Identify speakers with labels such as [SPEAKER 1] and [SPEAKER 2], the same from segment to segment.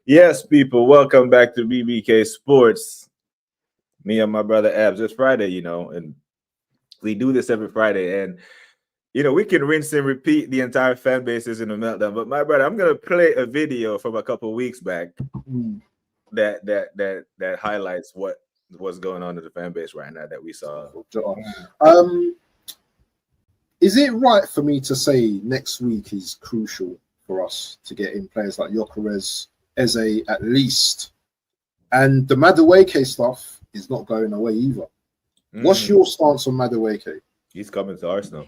[SPEAKER 1] Yes, people, welcome back to BBK Sports. Me and my brother Abs. It's Friday, and we do this every Friday. And we can rinse and repeat the entire fan bases in a meltdown. But my brother, I'm gonna play a video from a couple of weeks back that highlights what's going on in the fan base right now that we saw.
[SPEAKER 2] Is it right for me to say next week is crucial for us to get in players like Gyökeres, Eze at least? And the Madueke stuff is not going away either. What's your stance on Madueke?
[SPEAKER 1] He's coming to Arsenal.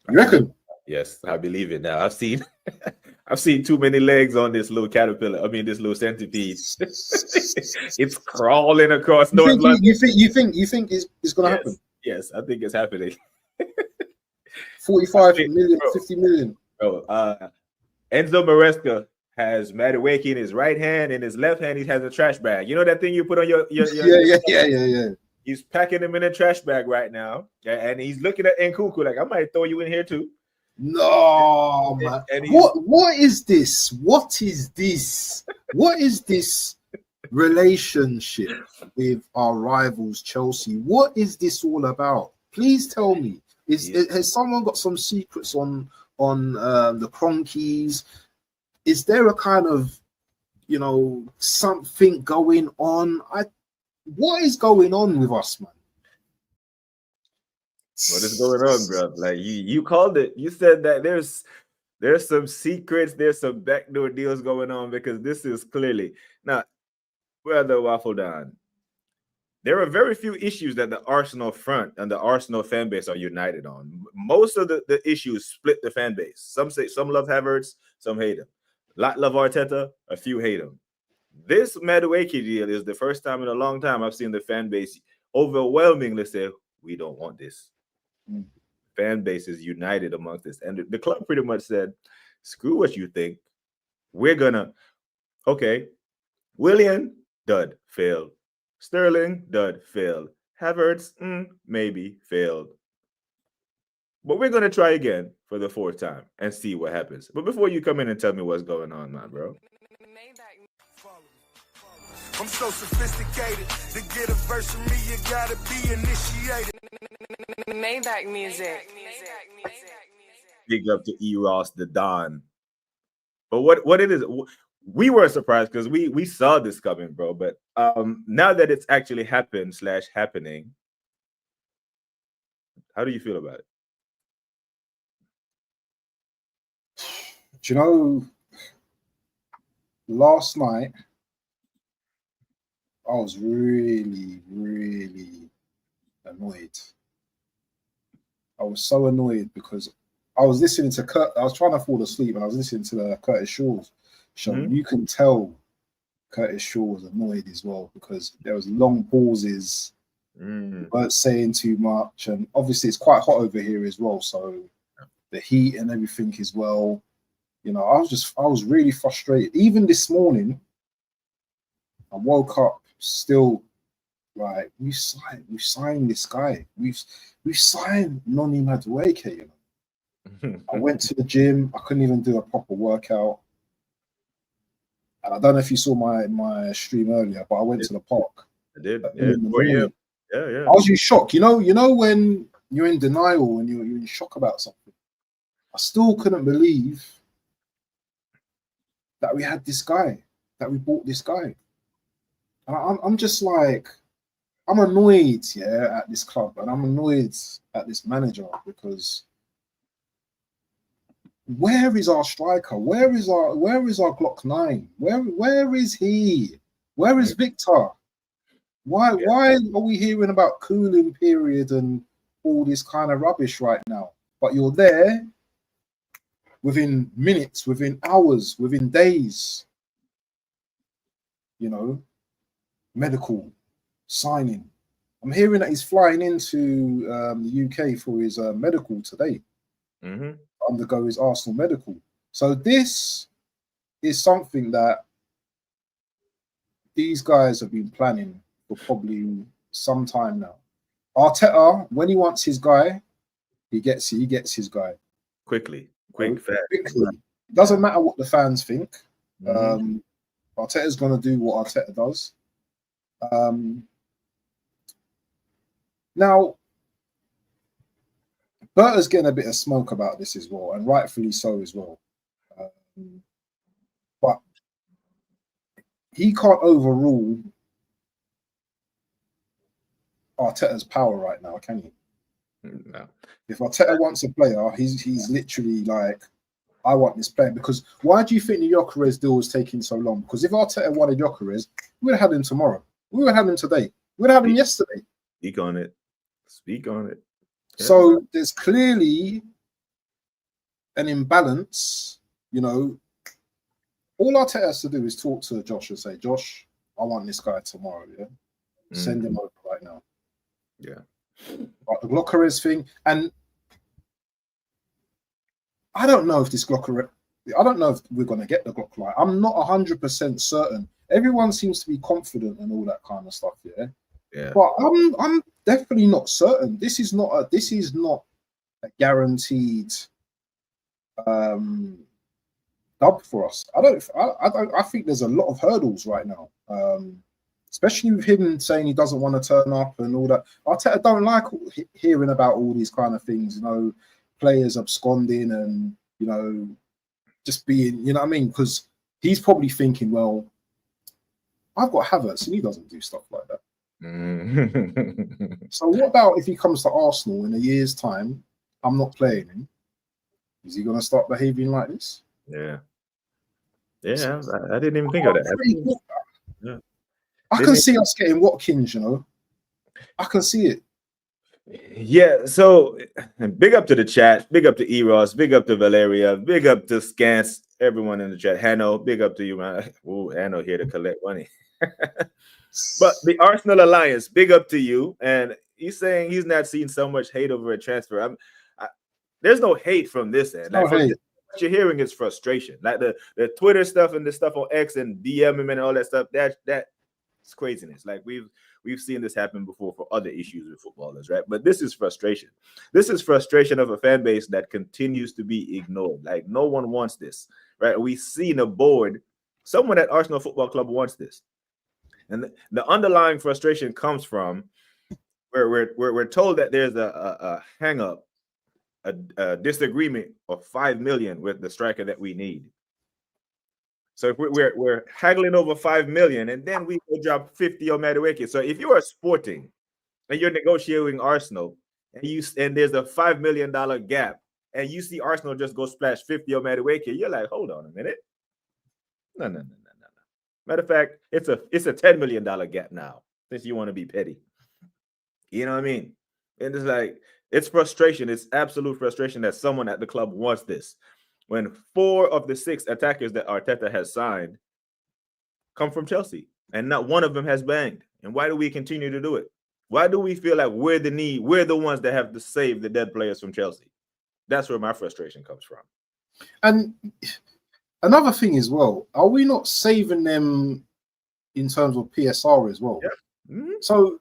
[SPEAKER 2] You reckon?
[SPEAKER 1] Yes, I believe it now. I've seen too many legs on this little caterpillar. I mean, this little centipede. It's crawling across North London.
[SPEAKER 2] You think it's going to happen?
[SPEAKER 1] Yes, I think it's happening.
[SPEAKER 2] 45 million, 50 million.
[SPEAKER 1] Bro, Enzo Maresca has Madueke in his right hand. In his left hand, he has a trash bag. You know that thing you put on your
[SPEAKER 2] Yeah.
[SPEAKER 1] He's packing him in a trash bag right now, and he's looking at Nkunku like, I might throw you in here too.
[SPEAKER 2] No, man. What is this? What is this? What is this relationship with our rivals, Chelsea? What is this all about? Please tell me. Has someone got some secrets on the Cronkies? Is there a kind of, something going on? What is going on with us, man?
[SPEAKER 1] What is going on, bro? Like you called it. You said that there's some secrets, there's some backdoor deals going on, because this is clearly now, brother Waffle Don. There are very few issues that the Arsenal front and the Arsenal fan base are united on. Most of the issues split the fan base. Some love Havertz, some hate him. A lot love Arteta, a few hate him. This Madueke deal is the first time in a long time I've seen the fan base overwhelmingly say, we don't want this. Fan base is united amongst this. And the club pretty much said, screw what you think. We're gonna, okay, Willian, dud, failed. Sterling, dud, failed. Havertz, maybe, failed. But we're gonna try again for the fourth time and see what happens. But before you come in and tell me what's going on, man, bro.
[SPEAKER 3] I'm so sophisticated. To get a verse from me, you gotta be initiated.
[SPEAKER 4] Maybach music.
[SPEAKER 1] Big up to E. Ross, the Don. But what it is, we were surprised because we saw this coming, bro. But now that it's actually happening, how do you feel about it?
[SPEAKER 2] Do you know, last night, I was really, really annoyed. I was so annoyed because I was listening to I was trying to fall asleep and I was listening to the Curtis Shaw's show. You can tell Curtis Shaw was annoyed as well because there was long pauses, weren't saying too much, and obviously it's quite hot over here as well. So the heat and everything as well. I was really frustrated. Even this morning, I woke up still like we signed this guy. We've signed Noni Madueke. I went to the gym. I couldn't even do a proper workout. And I don't know if you saw my stream earlier, but I went to the park.
[SPEAKER 1] I did.
[SPEAKER 2] Yeah.
[SPEAKER 1] I
[SPEAKER 2] was in shock. You know when you're in denial and you're in shock about something. I still couldn't believe that we had this guy, that we bought this guy. And I'm just like, I'm annoyed, at this club, and I'm annoyed at this manager because where is our striker? Where is our Glock 9? Where is he? Where is Victor? Why are we hearing about cooling period and all this kind of rubbish right now? But you're there within minutes, within hours, within days. Medical signing. I'm hearing that he's flying into the UK for his medical today. Undergo his Arsenal medical. So this is something that these guys have been planning for probably some time now. Arteta, when he wants his guy, he gets his guy.
[SPEAKER 1] Quickly. Fast.
[SPEAKER 2] Quickly. Doesn't matter what the fans think. Arteta's going to do what Arteta does. Now, Berta's getting a bit of smoke about this as well, and rightfully so as well. But he can't overrule Arteta's power right now, can he?
[SPEAKER 1] No.
[SPEAKER 2] If Arteta wants a player, he's literally like, I want this player. Because why do you think the Gyökeres deal was taking so long? Because if Arteta wanted Gyökeres, we would have had him tomorrow. We would have had him today. We would have had him yesterday.
[SPEAKER 1] Speak on it. Speak on it. Yeah.
[SPEAKER 2] So there's clearly an imbalance. You know, all Arteta has to do is talk to Josh and say, Josh, I want this guy tomorrow. Yeah, send him over right now.
[SPEAKER 1] Yeah.
[SPEAKER 2] But the Gyökeres thing, and I don't know if this Gyökeres, I don't know if we're going to get the Glock right. I'm not 100% certain. Everyone seems to be confident and all that kind of stuff. Yeah.
[SPEAKER 1] Yeah.
[SPEAKER 2] But I'm definitely not certain. This is not a guaranteed dub for us. I think there's a lot of hurdles right now. Especially with him saying he doesn't want to turn up and all that. Arteta don't like hearing about all these kind of things, you know, players absconding and, you know, just being, you know what I mean? Because he's probably thinking, well, I've got Havertz and he doesn't do stuff like that. So what about if he comes to Arsenal in a year's time? I'm not playing him. Is he going to start behaving like this?
[SPEAKER 1] Yeah. Yeah, I didn't even think of that. Yeah.
[SPEAKER 2] I can see us getting Watkins, you know. I can see it.
[SPEAKER 1] Yeah, so big up to the chat, big up to Eros, big up to Valeria, big up to Scans, everyone in the chat. Hanno, big up to you, man. Ooh, Hanno here to collect money. But the Arsenal Alliance, big up to you. And he's saying he's not seeing so much hate over a transfer. There's no hate from this end. Like, what you're hearing is frustration. Like the Twitter stuff and the stuff on X and DM him and all that stuff, that's craziness. Like we've seen this happen before for other issues with footballers, right? But this is frustration. This is frustration of a fan base that continues to be ignored. Like no one wants this, right? We've seen a board, someone at Arsenal Football Club wants this. And the underlying frustration comes from where we're told that there's a hang up, a disagreement of 5 million with the striker that we need. So if we're haggling over 5 million, and then we will drop 50 on Madueke. So if you are Sporting and you're negotiating Arsenal, and there's a $5 million gap, and you see Arsenal just go splash 50 on Madueke, you're like, hold on a minute. No. Matter of fact, it's a $10 million gap now, since you want to be petty. You know what I mean? And it's like, it's frustration. It's absolute frustration that someone at the club wants this. When 4 of the 6 attackers that Arteta has signed come from Chelsea, and not one of them has banged. And why do we continue to do it? Why do we feel like we're the ones that have to save the dead players from Chelsea? That's where my frustration comes from.
[SPEAKER 2] And another thing as well, are we not saving them in terms of PSR as well?
[SPEAKER 1] Yeah. Mm-hmm.
[SPEAKER 2] So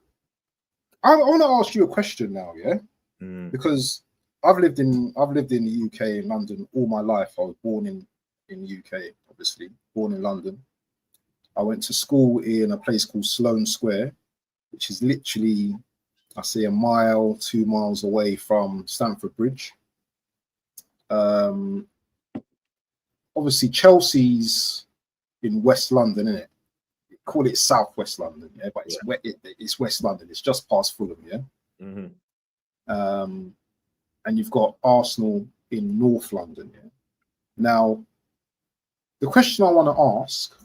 [SPEAKER 2] I want to ask you a question now, yeah? Because I've lived in the UK, in London, all my life. I was born in the UK, obviously, born in London. I went to school in a place called Sloane Square, which is literally, I say, 1 mile, 2 miles away from Stamford Bridge. Obviously, Chelsea's in West London, isn't it? Call it South West London, yeah, but it's West London. It's just past Fulham, yeah. Mm-hmm. And you've got Arsenal in North London. Yeah? Now, the question I want to ask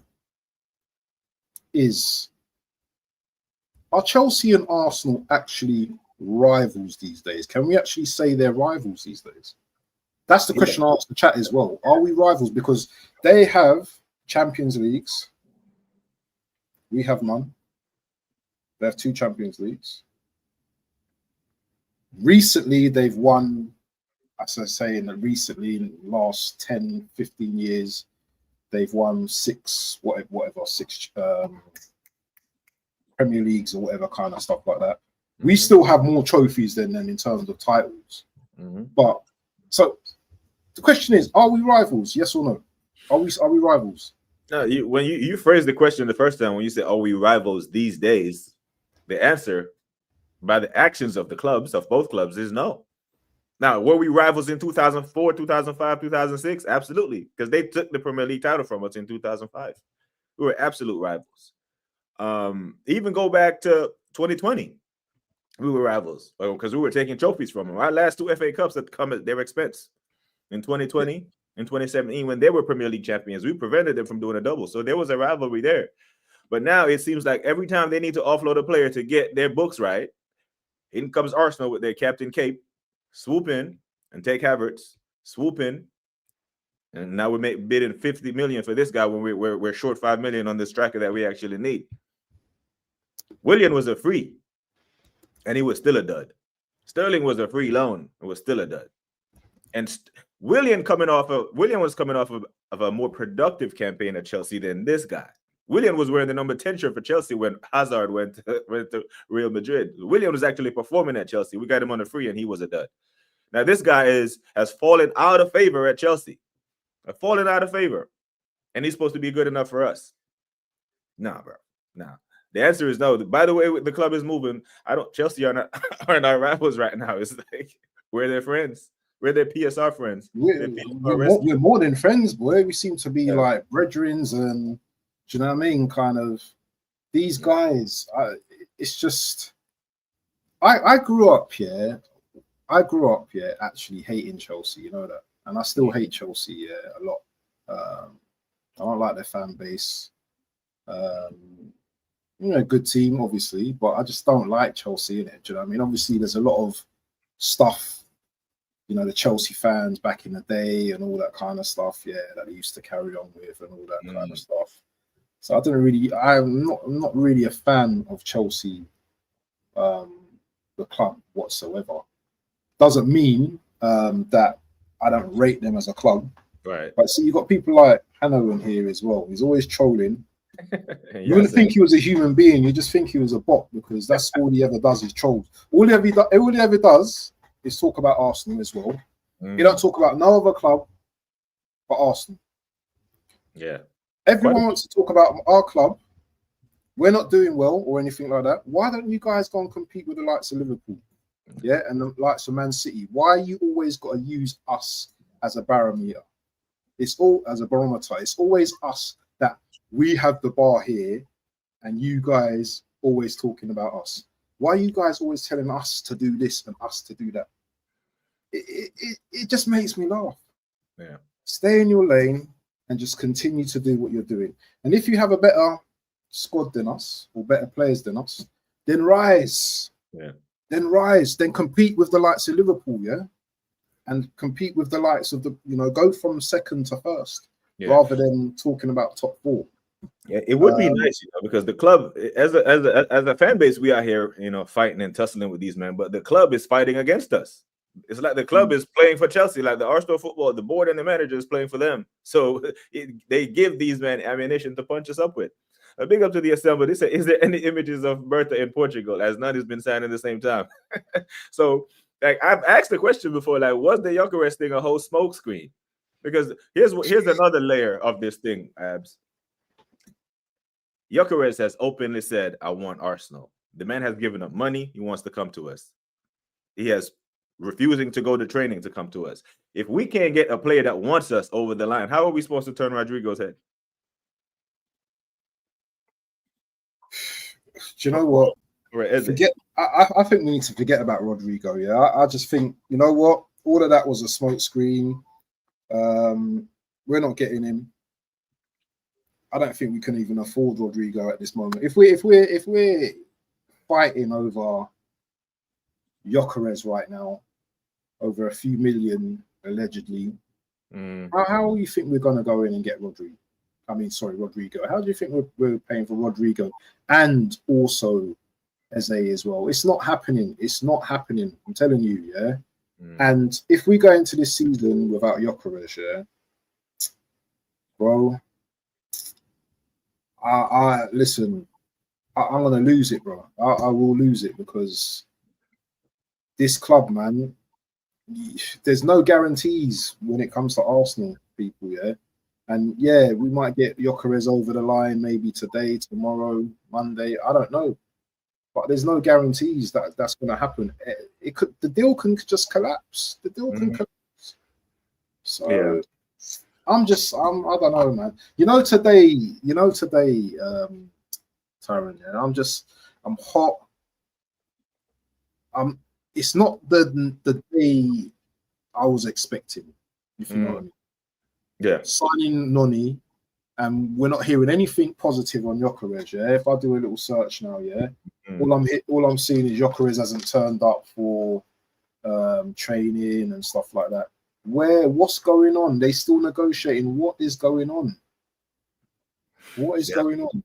[SPEAKER 2] is, are Chelsea and Arsenal actually rivals these days? Can we actually say they're rivals these days? That's the question I asked the chat as well. Are we rivals? Because they have Champions Leagues. We have none. They have 2 Champions Leagues. Recently, they've won, as I say, in the last 10, 15 years, they've won 6 Premier Leagues or whatever kind of stuff like that. Mm-hmm. We still have more trophies than them in terms of titles. Mm-hmm. But so the question is, are we rivals? Yes or no? Are we rivals?
[SPEAKER 1] No, when you phrased the question the first time when you said, "Are we rivals these days?" The answer, by the actions of the clubs, of both clubs, is no. Now, were we rivals in 2004, 2005, 2006? Absolutely, because they took the Premier League title from us in 2005. We were absolute rivals. Even go back to 2020, we were rivals because we were taking trophies from them. Our last two FA Cups had come at their expense in 2020 and 2017 when they were Premier League champions. We prevented them from doing a double, so there was a rivalry there. But now it seems like every time they need to offload a player to get their books right, in comes Arsenal with their Captain Cape, swoop in and take Havertz, swoop in, and now we're bidding 50 million for this guy when we're short 5 million on this striker that we actually need. Willian was a free, and he was still a dud. Sterling was a free loan and was still a dud. And Willian was coming off of a more productive campaign at Chelsea than this guy. Willian was wearing the number 10 shirt for Chelsea when Hazard went to Real Madrid. Willian was actually performing at Chelsea. We got him on a free, and he was a dud. Now, this guy has fallen out of favor at Chelsea. Fallen out of favor. And he's supposed to be good enough for us. Nah, bro. Nah. The answer is no. By the way, the club is moving. Chelsea are not our rivals right now. It's like we're their friends. We're their PSR friends.
[SPEAKER 2] We're more than friends, boy. We seem to be like brethrens, and do you know what I mean? Kind of these guys. It's just I grew up here. Actually hating Chelsea. You know that, and I still hate Chelsea a lot. I don't like their fan base. Good team, obviously, but I just don't like Chelsea in it. Do you know what I mean? Obviously, there's a lot of stuff. The Chelsea fans back in the day and all that kind of stuff, that they used to carry on with and all that kind of stuff. So I'm not really a fan of Chelsea, the club whatsoever. Doesn't mean that I don't rate them as a club.
[SPEAKER 1] Right.
[SPEAKER 2] But see, you've got people like Hanno in here as well. He's always trolling. You wouldn't think he was a human being. You just think he was a bot because that's all he ever does is troll. All he ever does is talk about Arsenal as well. He don't talk about no other club but Arsenal. Yeah. Everyone wants to talk about our club. We're not doing well or anything like that. Why don't you guys go and compete with the likes of Liverpool? Yeah, and the likes of Man City. Why you always got to use us as a barometer? It's all as a barometer. It's always us that we have the bar here and you guys always talking about us. Why are you guys always telling us to do this and us to do that? It just makes me laugh. Yeah. Stay in your lane and just continue to do what you're doing. And if you have a better squad than us or better players than us, then rise. Yeah. Then rise. Then compete with the likes of Liverpool, yeah? And compete with the likes of go from second to first rather than talking about top four.
[SPEAKER 1] Yeah, it would be nice, because the club, as a fan base, we are here, fighting and tussling with these men, but the club is fighting against us. It's like the club is playing for Chelsea, like the Arsenal football, the board and the manager is playing for them. So they give these men ammunition to punch us up with. A big up to the assembly. They say, is there any images of Bertha in Portugal, as none has been signed at the same time? So, I've asked the question before, was the Gyökeres thing a whole smoke screen? Because here's another layer of this thing, Abs. Gyökeres has openly said, I want Arsenal. The man has given up money. He wants to come to us. He has refusing to go to training to come to us. If we can't get a player that wants us over the line, how are we supposed to turn Rodrigo's head?
[SPEAKER 2] Do you know what?
[SPEAKER 1] Right,
[SPEAKER 2] I think we need to forget about Rodrigo. Yeah, I just think, you know what? All of that was a smoke screen. We're not getting him. I don't think we can even afford Rodrigo at this moment. If we're fighting over Gyökeres right now, over a few million allegedly, how do you think we're going to go in and get Rodrigo? How do you think we're paying for Rodrigo and also Eze as well? It's not happening. It's not happening. I'm telling you, yeah. And if we go into this season without Gyökeres, yeah, bro, listen, I'm gonna lose it, bro. I will lose it because this club, man, there's no guarantees when it comes to Arsenal, people, yeah. And yeah, we might get Gyökeres over the line maybe today, tomorrow, Monday. I don't know, but there's no guarantees that that's going to happen. It could. The deal can just collapse. The deal can collapse. So
[SPEAKER 1] Yeah.
[SPEAKER 2] I don't know, man. Today, Tyron, yeah, I'm hot. It's not the day I was expecting, if you know what I mean.
[SPEAKER 1] Yeah.
[SPEAKER 2] Signing Noni, and we're not hearing anything positive on Gyökeres. Yeah, if I do a little search now, yeah, all I'm seeing is Gyökeres hasn't turned up for training and stuff like that. What's going on? They still negotiating. What is going on? What is going on?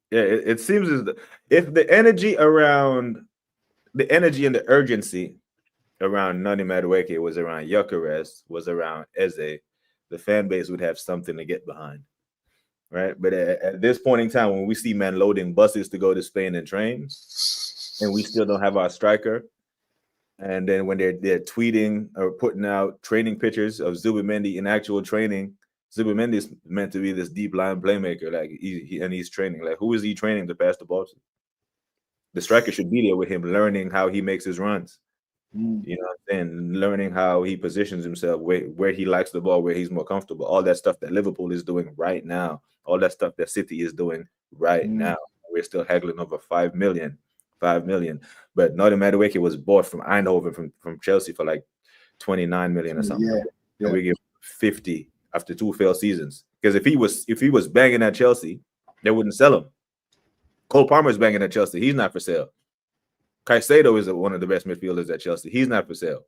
[SPEAKER 1] Yeah, it seems as if the energy and the urgency around Nani Madueke was around Gyökeres, was around Eze, the fan base would have something to get behind, right? But at this point in time, when we see men loading buses to go to Spain and train, and we still don't have our striker, and then when they're tweeting or putting out training pictures of Zubimendi in actual training, Zubimendi is meant to be this deep line playmaker, like he's training. Like, who is he training to pass the ball to? The striker should be there with him, learning how he makes his runs. You know what I'm saying? Learning how he positions himself, where he likes the ball, where he's more comfortable. All that stuff that Liverpool is doing right now. All that stuff that City is doing right now. We're still haggling over 5 million. 5 million. But Nani Madueke was bought from Eindhoven from Chelsea for like 29 million or something.
[SPEAKER 2] Yeah.
[SPEAKER 1] And we give 50 after 2 failed seasons. Because if he was banging at Chelsea, they wouldn't sell him. Cole Palmer's banging at Chelsea. He's not for sale. Caicedo is one of the best midfielders at Chelsea. He's not for sale.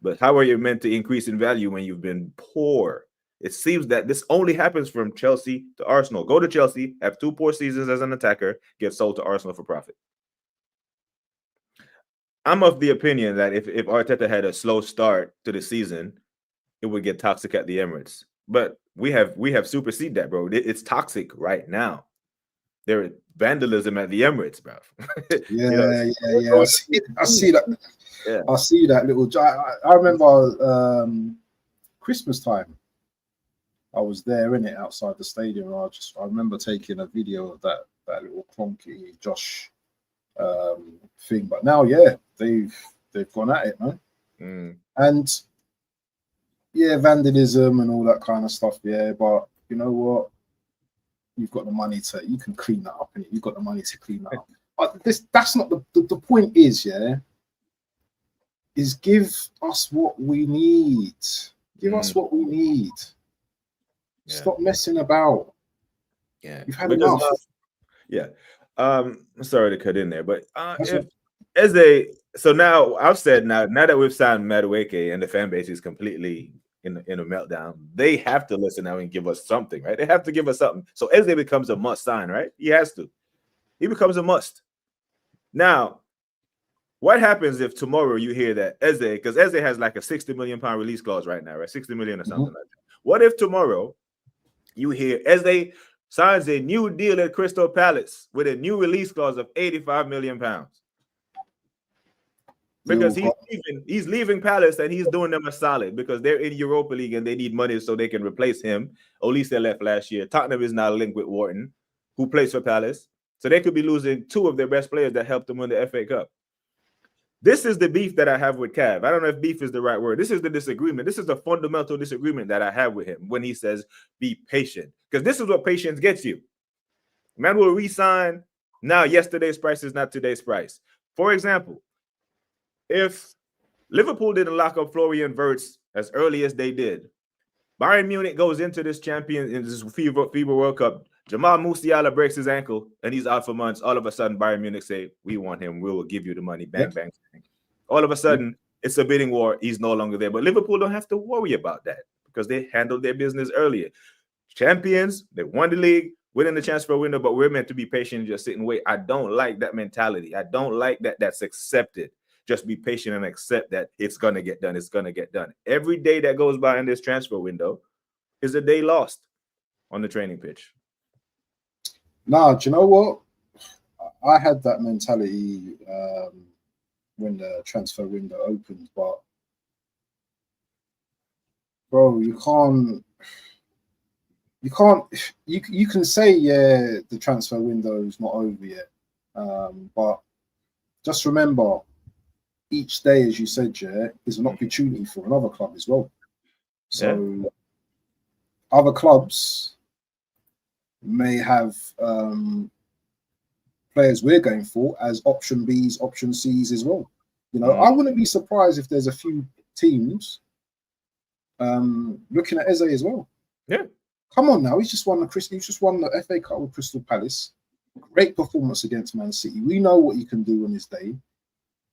[SPEAKER 1] But how are you meant to increase in value when you've been poor? It seems that this only happens from Chelsea to Arsenal. Go to Chelsea, have 2 poor seasons as an attacker, get sold to Arsenal for profit. I'm of the opinion that if Arteta had a slow start to the season, it would get toxic at the Emirates. But we have superseded that, bro. It's toxic right now. There is vandalism at the Emirates, bro.
[SPEAKER 2] Yeah. I see that. Yeah. I see that little. I remember Christmas time. I was there in it outside the stadium. I remember taking a video of that little clunky Josh thing. But now, yeah, they've gone at it, man. And yeah, vandalism and all that kind of stuff. Yeah, but you know what? You've got the money you can clean that up, and you've got the money to clean that up. But that's not the point. Is give us what we need. Give us what we need. Yeah. Stop messing about.
[SPEAKER 1] Yeah,
[SPEAKER 2] you've had enough.
[SPEAKER 1] Sorry to cut in there, but so now I've said now that we've signed Madueke and the fan base is completely in a meltdown, they have to listen now and give us something, right? They have to give us something. So Eze becomes a must sign, right? He has to. He becomes a must. Now, what happens if tomorrow you hear that Eze, because Eze has like a £60 million release clause right now, right? 60 million or something like that. What if tomorrow you hear Eze signs a new deal at Crystal Palace with a new release clause of £85 million? Because he's leaving Palace and he's doing them a solid because they're in Europa League and they need money so they can replace him. Olise left last year. Tottenham is now linked with Wharton, who plays for Palace. So they could be losing 2 of their best players that helped them win the FA Cup. This is the beef that I have with Cav. I don't know if beef is the right word. This is the disagreement. This is the fundamental disagreement that I have with him when he says, be patient. Because this is what patience gets you. Man will re-sign. Now, yesterday's price is not today's price. For example, if Liverpool didn't lock up Florian Wirtz as early as they did, Bayern Munich goes into this FIBA World Cup. Jamal Musiala breaks his ankle and he's out for months. All of a sudden, Bayern Munich say, we want him. We will give you the money. Bang, bang, bang. All of a sudden, it's a bidding war. He's no longer there. But Liverpool don't have to worry about that because they handled their business earlier. Champions, they won the league, within the transfer window, but we're meant to be patient and just sit and wait. I don't like that mentality. I don't like that that's accepted. Just be patient and accept that it's going to get done. It's going to get done. Every day that goes by in this transfer window is a day lost on the training pitch.
[SPEAKER 2] Nah, do you know what? I had that mentality when the transfer window opened, but bro, you can't you can't. You can say the transfer window is not over yet, but just remember, each day, as you said, is an opportunity for another club as well. So other clubs may have players we're going for as option Bs, option Cs as well. You know, I wouldn't be surprised if there's a few teams looking at Eze as well.
[SPEAKER 1] Yeah.
[SPEAKER 2] Come on now, he's just won the FA Cup with Crystal Palace. Great performance against Man City. We know what he can do on his day.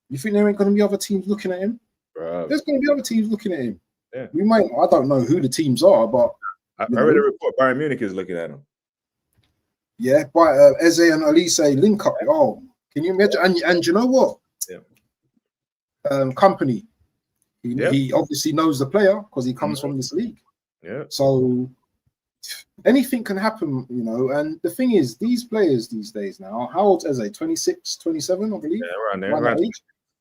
[SPEAKER 2] You think there ain't going to be other teams looking at him? There's going to be other teams looking at him.
[SPEAKER 1] Yeah.
[SPEAKER 2] I don't know who the teams are, but
[SPEAKER 1] I read a report. Bayern Munich is looking at him.
[SPEAKER 2] Yeah, but Eze and Elise link up. Oh, can you imagine? And you know what?
[SPEAKER 1] Yeah.
[SPEAKER 2] Company. He obviously knows the player because he comes from this league.
[SPEAKER 1] Yeah.
[SPEAKER 2] So anything can happen, you know. And the thing is, these players these days now, how old is he? 26, 27, I believe?
[SPEAKER 1] Yeah, around there. Around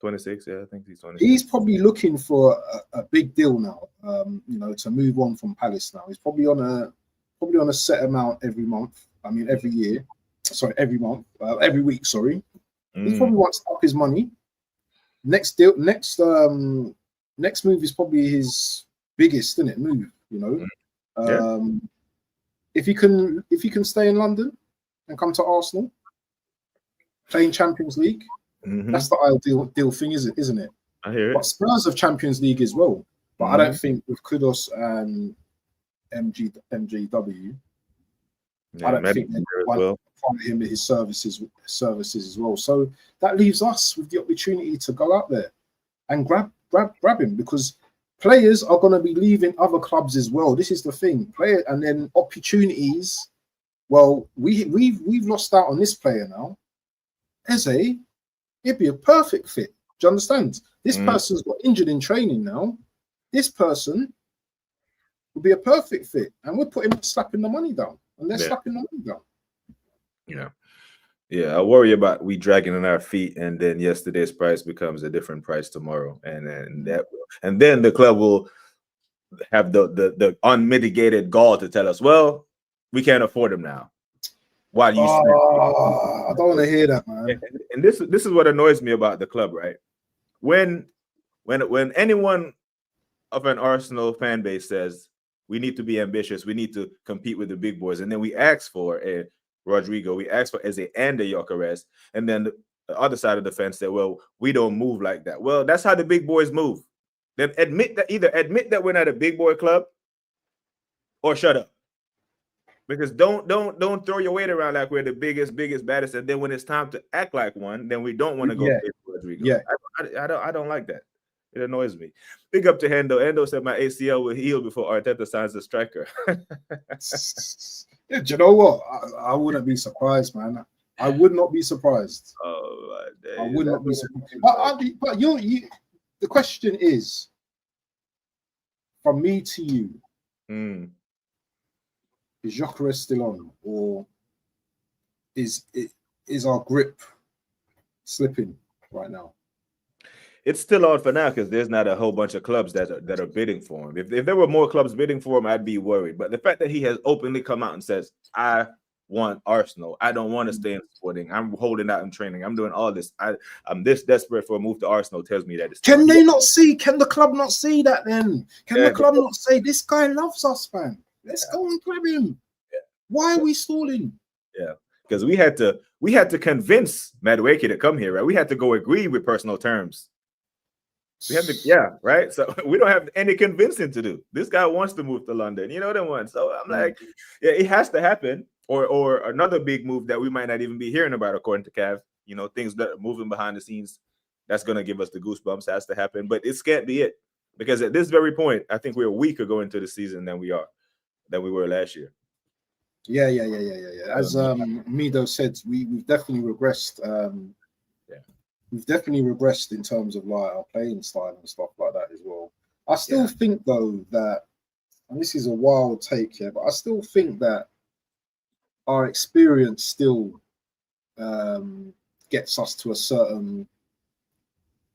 [SPEAKER 1] 26, yeah, I think he's 26.
[SPEAKER 2] He's probably looking for a big deal now, you know, to move on from Palace now. He's probably on a set amount every month. I mean, every year. Sorry, every month. Every week, sorry. He probably wants to up his money. Next move is probably his biggest, isn't it, move, you know? If he can stay in London and come to Arsenal, playing Champions League, that's the ideal thing, isn't it?
[SPEAKER 1] I hear it.
[SPEAKER 2] But Spurs have Champions League as well. But I don't think with Kudos and MGW, I don't think they want him his services as well. So that leaves us with the opportunity to go out there and grab him, because players are going to be leaving other clubs as well. This is the thing, and then opportunities. Well, we've lost out on this player now. Eze, it'd be a perfect fit. Do you understand? This person's got injured in training now. This person would be a perfect fit, and we're slapping the money down, and they're slapping the money down.
[SPEAKER 1] Yeah. I worry about we dragging on our feet, and then yesterday's price becomes a different price tomorrow, and then the club will have the unmitigated gall to tell us, well, we can't afford him now. Why do you?
[SPEAKER 2] I don't want to hear that, man.
[SPEAKER 1] And this is what annoys me about the club, right? When anyone of an Arsenal fan base says we need to be ambitious, we need to compete with the big boys, and then we ask for a Rodrigo, we ask for Eze and a Gyökeres, and then the other side of the fence said, well, we don't move like that. Well, that's how the big boys move. Then either admit that we're not a big boy club, or shut up. Because don't throw your weight around like we're the biggest, baddest, and then when it's time to act like one, then we don't want to go pay for Rodrigo.
[SPEAKER 2] Yeah.
[SPEAKER 1] I don't like that. It annoys me. Big up to Hendo. Hendo said my ACL will heal before Arteta signs the striker.
[SPEAKER 2] Yeah, do you know what? I wouldn't be surprised, man. I would not be surprised.
[SPEAKER 1] Oh,
[SPEAKER 2] I would not be surprised. But you, the question is, from me to you, is Gyökeres still on, or is our grip slipping right now?
[SPEAKER 1] It's still on for now because there's not a whole bunch of clubs that are bidding for him. If there were more clubs bidding for him, I'd be worried. But the fact that he has openly come out and says, I want Arsenal, I don't want to stay in Sporting, I'm holding out in training, I'm doing all this, I'm this desperate for a move to Arsenal, tells me that it's
[SPEAKER 2] can the club not see that then? Can the club not say, this guy loves us, man? Let's go and grab him. Yeah. Why are we stalling?
[SPEAKER 1] Yeah, because we had to convince Madueke to come here, right? We had to go agree with personal terms. We have to, right? So we don't have any convincing to do. This guy wants to move to London, you know what I want. So I'm like, yeah, it has to happen. Or another big move that we might not even be hearing about, according to Cav, you know, things that are moving behind the scenes, that's going to give us the goosebumps, has to happen. But it can't be it. Because at this very point, I think we're weaker going into the season than we were last year.
[SPEAKER 2] Yeah. As Mido said, we've definitely regressed. We've definitely regressed in terms of like our playing style and stuff like that as well. I still think though that, and this is a wild take here, but I still think that our experience still gets us to a certain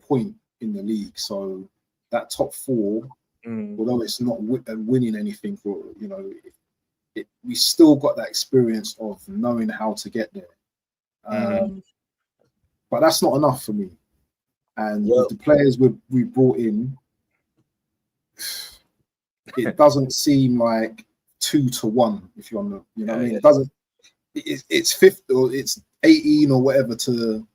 [SPEAKER 2] point in the league. So that top four, although it's not winning anything for, you know, we still got that experience of knowing how to get there. But that's not enough for me. And with the players we brought in, it doesn't seem like 2-1. If you're on the, you know what I mean, it doesn't. It's 50 or it's 18 or whatever to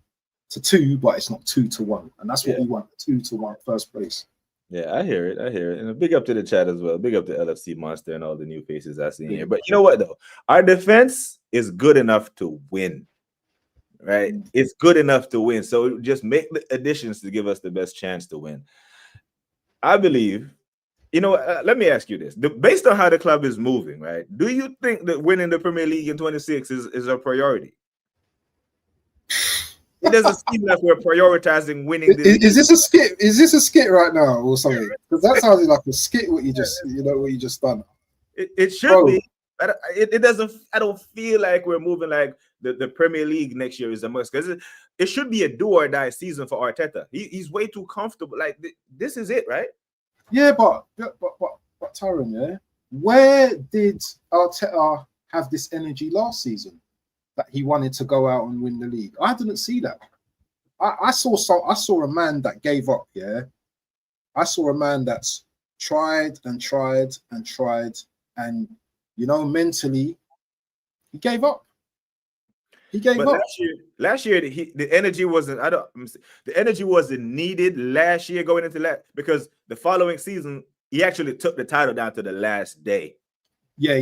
[SPEAKER 2] 2, but it's not 2-1, and that's what we want, 2-1 first place.
[SPEAKER 1] Yeah, I hear it. And a big up to the chat as well. Big up to LFC Monster and all the new faces I see here. But you know what though? Our defense is good enough to win. Right? It's good enough to win. So just make the additions to give us the best chance to win. I believe, let me ask you this. Based on how the club is moving, right? Do you think that winning the Premier League in 26 is a priority? It doesn't seem like we're prioritizing winning.
[SPEAKER 2] Is this a skit? Is this a skit right now or something? Because that sounds like a skit. What you just done.
[SPEAKER 1] It should be. It doesn't. I don't feel like we're moving like the Premier League next year is a must, because it should be a do or die season for Arteta. He's way too comfortable. Like this is it, right?
[SPEAKER 2] Yeah, but Tyron, yeah. Where did Arteta have this energy last season that he wanted to go out and win the league? I didn't see that. I saw a man that gave up. Yeah, I saw a man that's tried and tried and tried, and mentally he gave up. He gave up.
[SPEAKER 1] Last year, the energy wasn't. The energy wasn't needed last year going into that, because the following season he actually took the title down to the last day.
[SPEAKER 2] Yeah.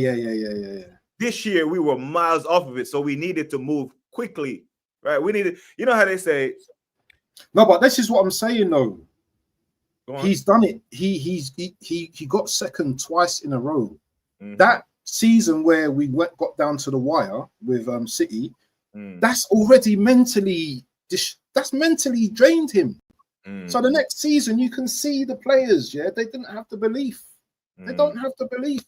[SPEAKER 1] This year we were miles off of it, so we needed to move quickly, right? We needed, how they say.
[SPEAKER 2] No, but this is what I'm saying though. He's done it. He got second twice in a row. That season where we got down to the wire with City, that's already mentally drained him. So the next season you can see the players, they didn't have the belief. They don't have the belief.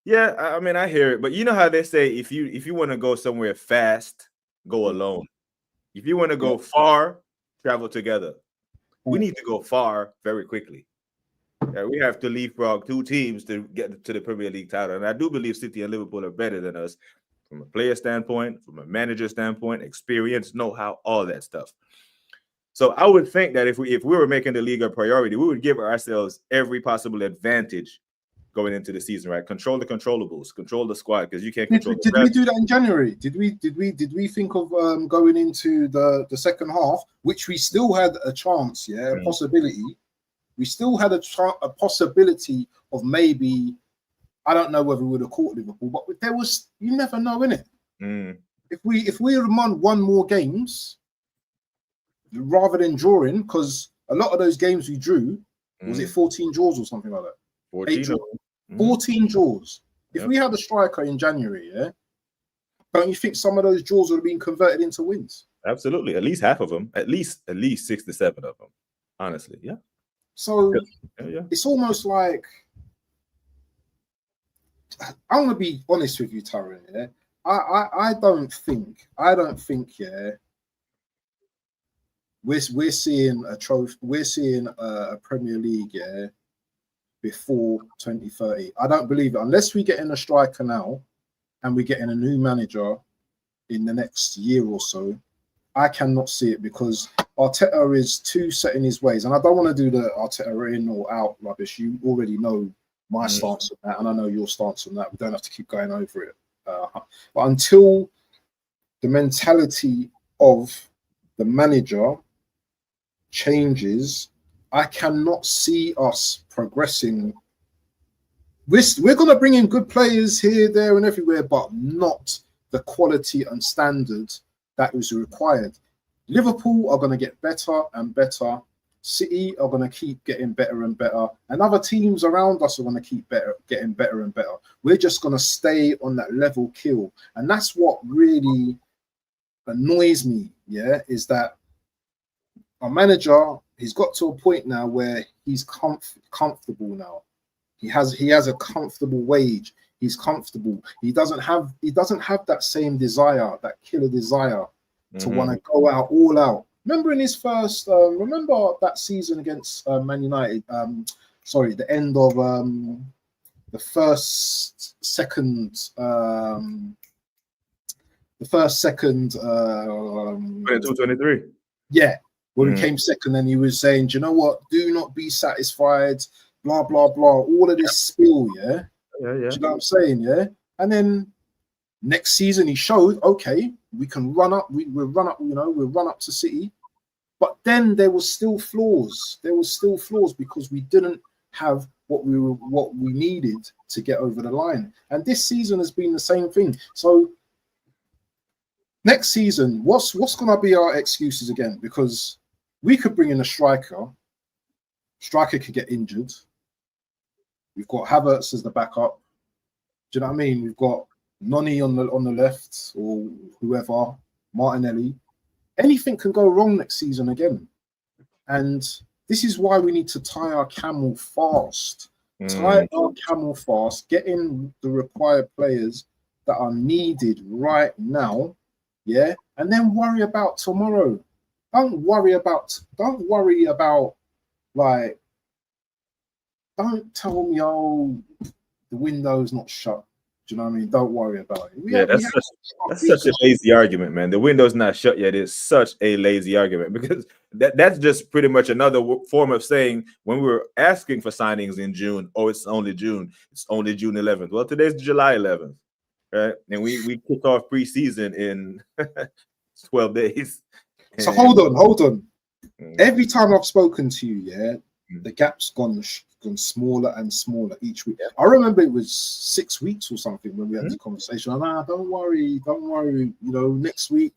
[SPEAKER 1] Yeah, I mean, I hear it, but you know how they say if you want to go somewhere fast, go alone. If you want to go far, travel together. We need to go far very quickly. We have to leapfrog 2 teams to get to the Premier League title, and I do believe City and Liverpool are better than us from a player standpoint, from a manager standpoint, experience, know-how, all that stuff. So I would think that if we were making the league a priority, we would give ourselves every possible advantage going into the season, right? Control the controllables, control the squad, because you can't control.
[SPEAKER 2] Did we do that in January? Did we think of going into the second half, which we still had a chance, a possibility. We still had a possibility of maybe, I don't know whether we would have caught Liverpool, but there was, you never know, innit? If we had won more games rather than drawing, because a lot of those games we drew, was it 14 draws or something like that? 14 draws. If we had a striker in January, don't you think some of those draws would have been converted into wins?
[SPEAKER 1] Absolutely. At least half of them. At least 6 to 7 of them. Honestly, yeah.
[SPEAKER 2] So it's almost like, I'm gonna be honest with you, Tyron. I don't think, we're seeing a trophy, we're seeing a Premier League, before 2030. I don't believe it unless we get in a striker now, and we get in a new manager in the next year or so. I cannot see it, because Arteta is too set in his ways, and I don't want to do the Arteta in or out rubbish. You already know my stance on that, and I know your stance on that. We don't have to keep going over it. But until the mentality of the manager changes, I cannot see us progressing. We're going to bring in good players here, there, and everywhere, but not the quality and standard that is required. Liverpool are going to get better and better. City are going to keep getting better and better, and other teams around us are going to keep getting better and better. We're just going to stay on that level kill, and that's what really annoys me. Is that our manager, he's got to a point now where he's comfortable now. He has a comfortable wage. He's comfortable. He doesn't have that same desire, that killer desire to want to go out all out. Remember in his first, remember that season against Man United? The end of the first second
[SPEAKER 1] 22, 23.
[SPEAKER 2] yeah, when we came second, and he was saying, do you know what? Do not be satisfied, blah blah blah. All of this spiel, yeah.
[SPEAKER 1] Yeah.
[SPEAKER 2] Do you know what I'm saying? Yeah. And then next season he showed, okay, we can run up, we'll run up, we'll run up to City. But then there was still flaws. There was still flaws because we didn't have what we needed to get over the line. And this season has been the same thing. So next season, what's gonna be our excuses again? Because we could bring in a striker. Striker could get injured. We've got Havertz as the backup. Do you know what I mean? We've got Noni on the left, or whoever, Martinelli. Anything can go wrong next season again. And this is why we need to tie our camel fast. Tie our camel fast, get in the required players that are needed right now, yeah, and then worry about tomorrow. Don't worry about like, don't tell me, oh, the window's not shut. Do you know what I mean? Don't worry about it.
[SPEAKER 1] That's such a lazy argument, man. The window's not shut yet. It's such a lazy argument because that's just pretty much another form of saying when we were asking for signings in June, oh, it's only June. It's only June 11th. Well, today's July 11th, right? And we kick off preseason in 12 days.
[SPEAKER 2] So hold on. Every time I've spoken to you, yeah, the gap's gone smaller and smaller each week. I remember it was 6 weeks or something when we had this conversation. Don't worry. Next week,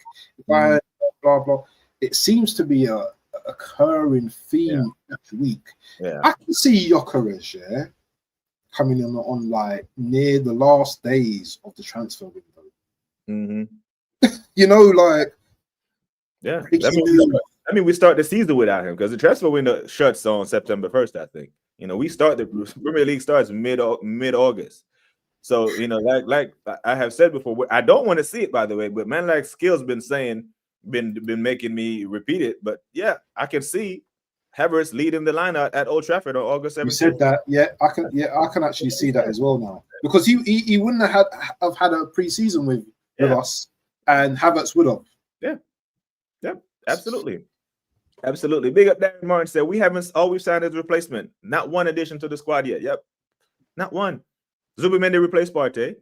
[SPEAKER 2] blah blah. It seems to be a occurring theme each week. Yeah. I can see Gyökeres, coming in on like near the last days of the transfer window.
[SPEAKER 1] I mean, we start the season without him because the transfer window shuts on September 1st, I think. We start the Premier League starts mid-August. So, like I have said before, I don't want to see it, by the way, but man like Skill's been making me repeat it. But yeah, I can see Havertz leading the line at Old Trafford on August 17th.
[SPEAKER 2] You said that, I can actually see that as well now. Because he wouldn't have had a pre-season with us, and Havertz would have.
[SPEAKER 1] Yeah, absolutely. Absolutely. Big up Darren Martin said, we've signed as replacement. Not one addition to the squad yet. Yep. Not one. Zubimendi replaced Partey.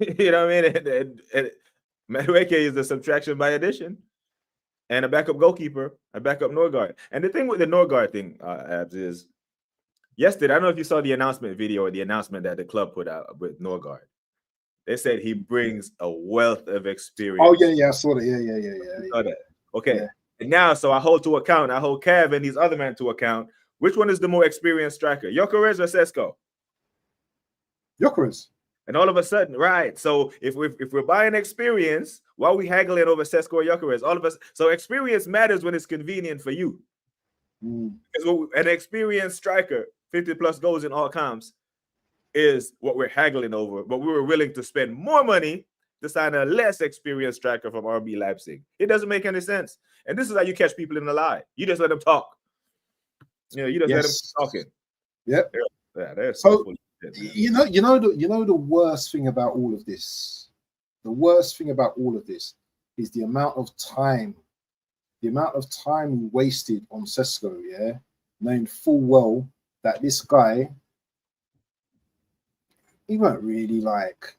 [SPEAKER 1] You know what I mean? And Madueke is the subtraction by addition. And a backup goalkeeper, a backup Norgard. And the thing with the Norgard thing, Abs, is yesterday, I don't know if you saw the announcement video or the announcement that the club put out with Norgard. They said he brings a wealth of experience.
[SPEAKER 2] Oh, yeah, I saw that. Yeah.
[SPEAKER 1] Saw that. Okay. Yeah. And now, so I hold Cav and these other men to account. Which one is the more experienced striker, Gyökeres or Sesko?
[SPEAKER 2] Gyökeres.
[SPEAKER 1] And all of a sudden, right? So if we're buying experience, why are we haggling over Sesko or Gyökeres? All of us. So experience matters when it's convenient for you. Because an experienced striker, 50+ goals in all comps, is what we're haggling over. But we were willing to spend more money to sign a less experienced striker from RB Leipzig. It doesn't make any sense. And this is how you catch people in the lie. You just let them talk. You just let them keep talking.
[SPEAKER 2] Yep.
[SPEAKER 1] Yeah.
[SPEAKER 2] So the worst thing about all of this. The worst thing about all of this is the amount of time. The amount of time we wasted on Sesko, knowing full well that this guy, he weren't really like.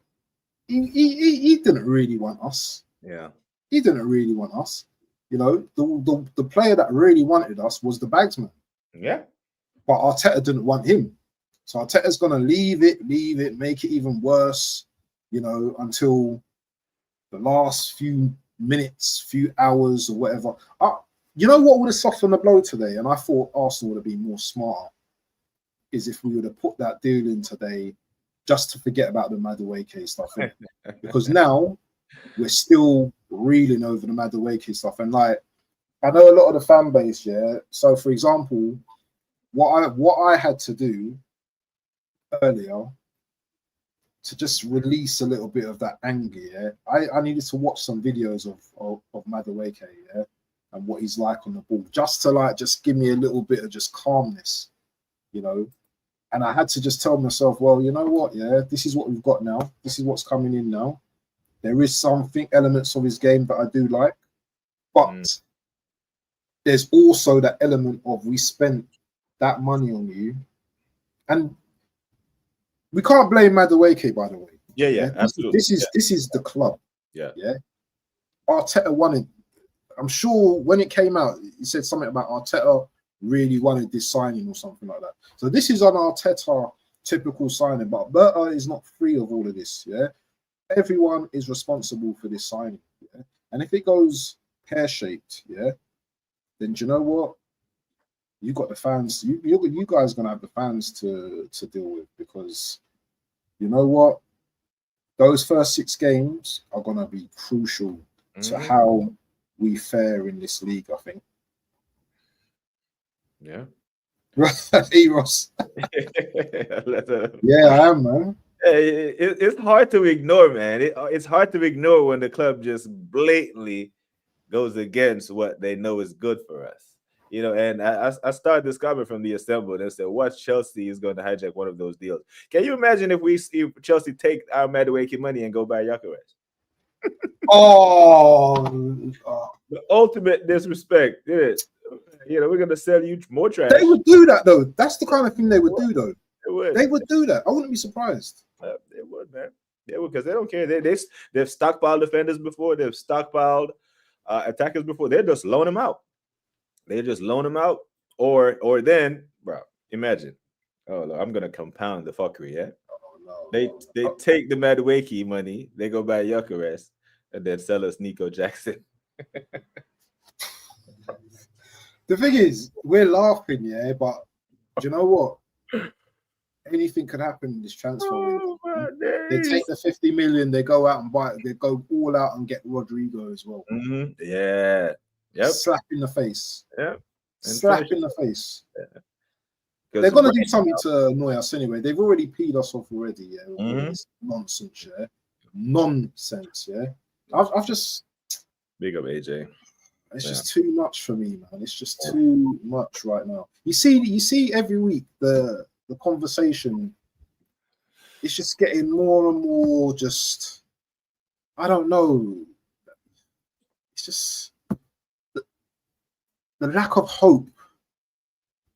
[SPEAKER 2] He didn't really want us.
[SPEAKER 1] Yeah.
[SPEAKER 2] He didn't really want us. The player that really wanted us was the bagsman.
[SPEAKER 1] Yeah.
[SPEAKER 2] But Arteta didn't want him. So Arteta's going to leave it, make it even worse, until the last few minutes, few hours or whatever. You know what would have softened the blow today? And I thought Arsenal would have been more smarter, is if we would have put that deal in today just to forget about the Madueke stuff. Because now we're still reeling over the Madueke stuff. And like, I know a lot of the fan base, So for example, what I had to do earlier to just release a little bit of that anger, I needed to watch some videos of Madueke, and what he's like on the ball, just to just give me a little bit of just calmness, And I had to just tell myself, well, you know what? Yeah, this is what we've got now. This is what's coming in now. There is something, elements of his game that I do like. But there's also that element of we spent that money on you. And we can't blame Madueke, by the way.
[SPEAKER 1] Yeah, absolutely.
[SPEAKER 2] This is the club.
[SPEAKER 1] Yeah.
[SPEAKER 2] Arteta wanted. I'm sure when it came out, he said something about Arteta really wanted this signing or something like that. So this is an Arteta typical signing, but Berta is not free of all of this. Yeah, everyone is responsible for this signing. Yeah? And if it goes pear-shaped, then do you know what? You got the fans. You guys are gonna have the fans to deal with, because you know what? Those first 6 games are gonna be crucial to how we fare in this league, I think.
[SPEAKER 1] Yeah.
[SPEAKER 2] Hey, Ross. Yeah, I am, man.
[SPEAKER 1] It's hard to ignore, man. It's hard to ignore when the club just blatantly goes against what they know is good for us. You know, and I started this comment from the assembled and said, what Chelsea is going to hijack one of those deals? Can you imagine if Chelsea take our Madueke money and go buy Gyökeres? The ultimate disrespect. You know, we're going to sell you more trash.
[SPEAKER 2] They would do that, though. That's the kind of thing they would do, though.
[SPEAKER 1] They
[SPEAKER 2] would do that. I wouldn't be surprised.
[SPEAKER 1] They would, man. They would, because they don't care. They've stockpiled defenders before. They've stockpiled attackers before. They're just loan them out. They just loan them out, or then, bro, imagine. Oh, look, I'm gonna compound the fuckery. Yeah, they take the Madueke money, they go buy Gyökeres, and then sell us Nico Jackson.
[SPEAKER 2] The thing is, we're laughing, but do you know what? Anything could happen in this transfer window. They take the 50 million, they go out and buy it, they go all out and get Rodrigo as well.
[SPEAKER 1] Yeah. Yep.
[SPEAKER 2] Slap in the face.
[SPEAKER 1] Yeah.
[SPEAKER 2] Slap in the face.
[SPEAKER 1] Yeah.
[SPEAKER 2] They're going to do something to annoy us anyway. They've already peed us off already. Yeah. It's nonsense. Yeah. Nonsense. Yeah. I've just.
[SPEAKER 1] Big up AJ.
[SPEAKER 2] It's just too much for me, man. It's just too much right now. You see every week the conversation. It's just getting more and more. Just, I don't know. It's just. The lack of hope.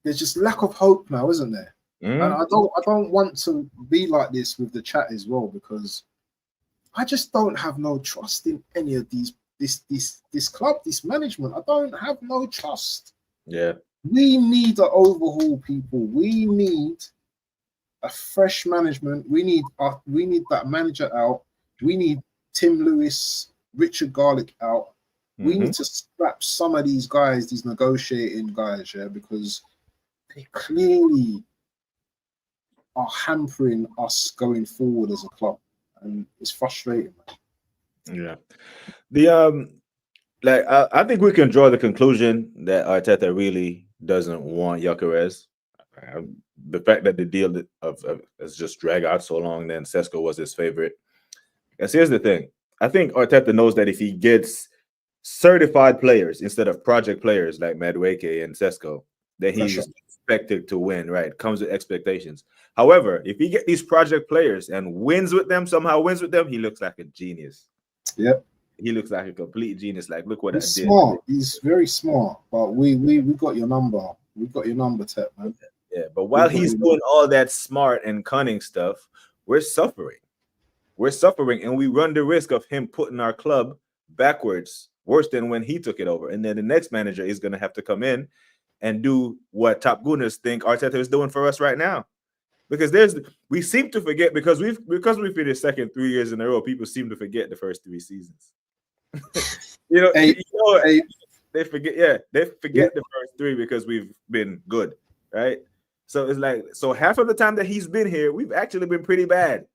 [SPEAKER 2] There's just lack of hope now, isn't there? And I don't want to be like this with the chat as well, because I just don't have no trust in any of this club, this management. I don't have no trust.
[SPEAKER 1] Yeah.
[SPEAKER 2] We need to overhaul, people. We need a fresh management. We need that manager out. We need Tim Lewis, Richard Garlick out. We need to scrap some of these guys, these negotiating guys, because they clearly are hampering us going forward as a club, and it's frustrating, man.
[SPEAKER 1] Yeah. I think we can draw the conclusion that Arteta really doesn't want Gyökeres. The fact that the deal has just dragged out so long, then Sesko was his favorite. Because here's the thing. I think Arteta knows that if he gets certified players instead of project players like Madueke and Sesko, that he's expected to win, right? Comes with expectations. However, if he get these project players and somehow wins with them, he looks like a genius.
[SPEAKER 2] Yep.
[SPEAKER 1] He looks like a complete genius. Like, look what I did.
[SPEAKER 2] He's smart. He's very smart. But we got your number. We got your number, Tep, man.
[SPEAKER 1] Yeah, but while he's doing all that smart and cunning stuff, we're suffering. We're suffering, and we run the risk of him putting our club backwards, worse than when he took it over. And then the next manager is going to have to come in and do what Top Gunners think Arteta is doing for us right now. Because we seem to forget, because we finished second 3 years in a row, people seem to forget the first 3 seasons. They forget the first 3 because we've been good, right? So it's like, so half of the time that he's been here, we've actually been pretty bad.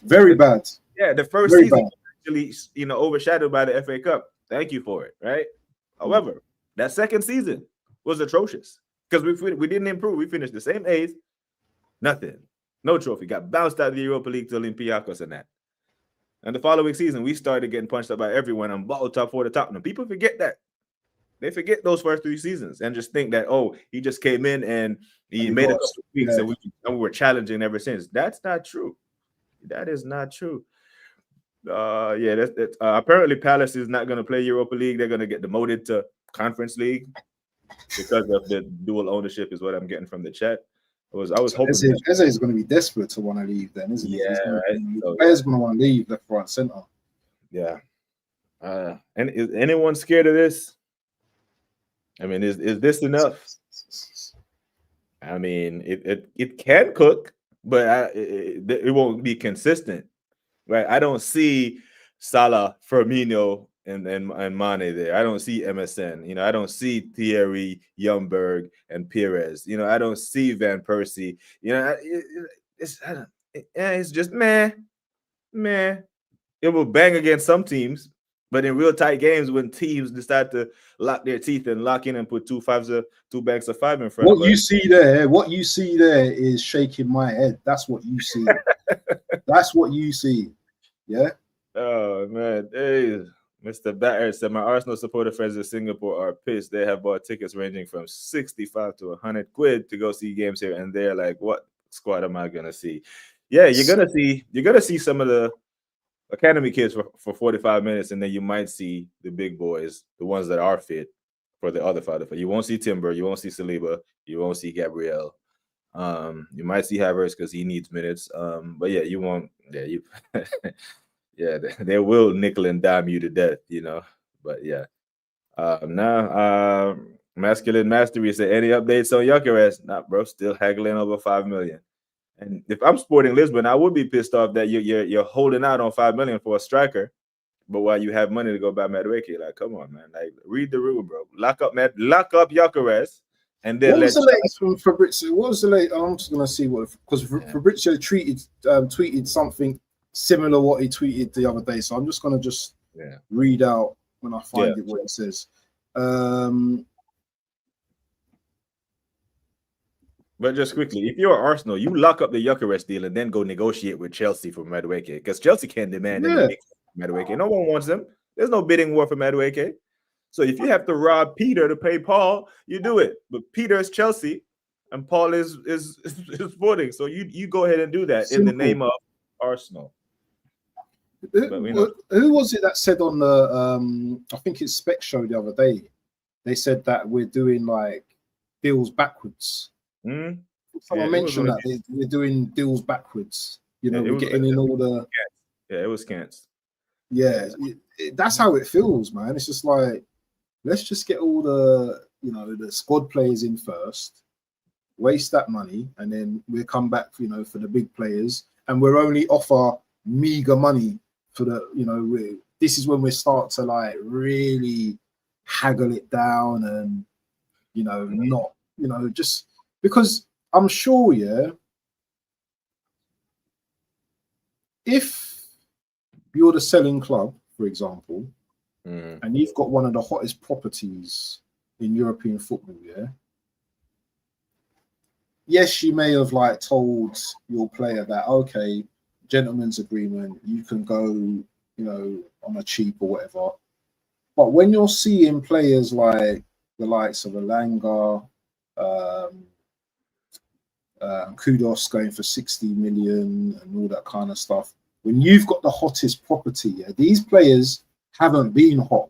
[SPEAKER 2] Very bad.
[SPEAKER 1] Yeah, the first season actually, overshadowed by the FA Cup. Thank you for it, right? However, that second season was atrocious because we didn't improve. We finished the same 8th, nothing, no trophy. Got bounced out of the Europa League to Olympiacos and that. And the following season, we started getting punched up by everyone and bottled top 4 to Tottenham. People forget that. They forget those first 3 seasons and just think that, oh, he just came in and he
[SPEAKER 2] And
[SPEAKER 1] made a
[SPEAKER 2] got
[SPEAKER 1] couple
[SPEAKER 2] us-
[SPEAKER 1] of weeks
[SPEAKER 2] yeah.
[SPEAKER 1] and we were challenging ever since. That's not true. That is not true. Yeah, that's apparently Palace is not going to play Europa League. They're going to get demoted to Conference League because of the dual ownership, is what I'm getting from the chat. I was hoping.
[SPEAKER 2] Eze is going to be desperate to want to leave, then, isn't he?
[SPEAKER 1] Yeah,
[SPEAKER 2] Players going to want to leave left, right, center.
[SPEAKER 1] Yeah. And is anyone scared of this? I mean, is this enough? I mean, it can cook, but it won't be consistent, right? I don't see Salah, Firmino, and Mane there. I don't see MSN. You know, I don't see Thierry, Ljungberg, and Perez. You know, I don't see Van Persie. You know, it's just meh. It will bang against some teams, but in real tight games, when teams decide to lock their teeth and lock in and put two banks of 5 in front of us.
[SPEAKER 2] What you see there is shaking my head. That's what you see. That's what you see. Yeah.
[SPEAKER 1] Oh man, hey, Mr. Batter said my Arsenal supporter friends in Singapore are pissed. They have bought tickets ranging from 65 to 100 quid to go see games here, and they're like, "What squad am I gonna see?" Yeah, you're gonna see some of the academy kids for 45 minutes, and then you might see the big boys, the ones that are fit for the other 5. You won't see Timber, you won't see Saliba, you won't see Gabriel. You might see Havertz because he needs minutes. But yeah, you won't. Yeah, you. Yeah, they will nickel and dime you to death, you know. But yeah. Now, Masculine Mastery said, any updates on Gyökeres? Nah, bro, still haggling over 5 million. And if I'm Sporting Lisbon, I would be pissed off that you're holding out on 5 million for a striker, but while you have money to go buy Madueke, like, come on, man, like, read the rule, bro. Lock up Gyökeres, and then
[SPEAKER 2] what was the latest from Fabrizio? What was the latest? I'm just gonna see what, because Fabrizio tweeted something similar what he tweeted the other day. So I'm just gonna read out when I find it what it says.
[SPEAKER 1] But just quickly, if you're Arsenal, you lock up the Gyökeres deal and then go negotiate with Chelsea for Madueke, because Chelsea can't demand any Madueke. No one wants him. There's no bidding war for Madueke. So if you have to rob Peter to pay Paul, you do it. But Peter is Chelsea, and Paul is Sporting. So you go ahead and do that in the name of Arsenal.
[SPEAKER 2] Who was it that said on the I think it's Spec Show the other day? They said that we're doing like deals backwards. Someone mentioned that we're doing deals backwards. You know, we're getting in all the.
[SPEAKER 1] Yeah, it was Scants.
[SPEAKER 2] Yeah, that's how it feels, man. It's just like, let's just get all the the squad players in first, waste that money, and then we'll come back for the big players, and we'll only offer meager money for the this is when we start to like really haggle it down and not just because I'm sure if you're the selling club, for example, and you've got one of the hottest properties in European football, yes, you may have like told your player that, okay, gentleman's agreement, you can go, on a cheap or whatever. But when you're seeing players like the likes of Elanga, Kudos going for 60 million and all that kind of stuff, when you've got the hottest property, these players haven't been hot.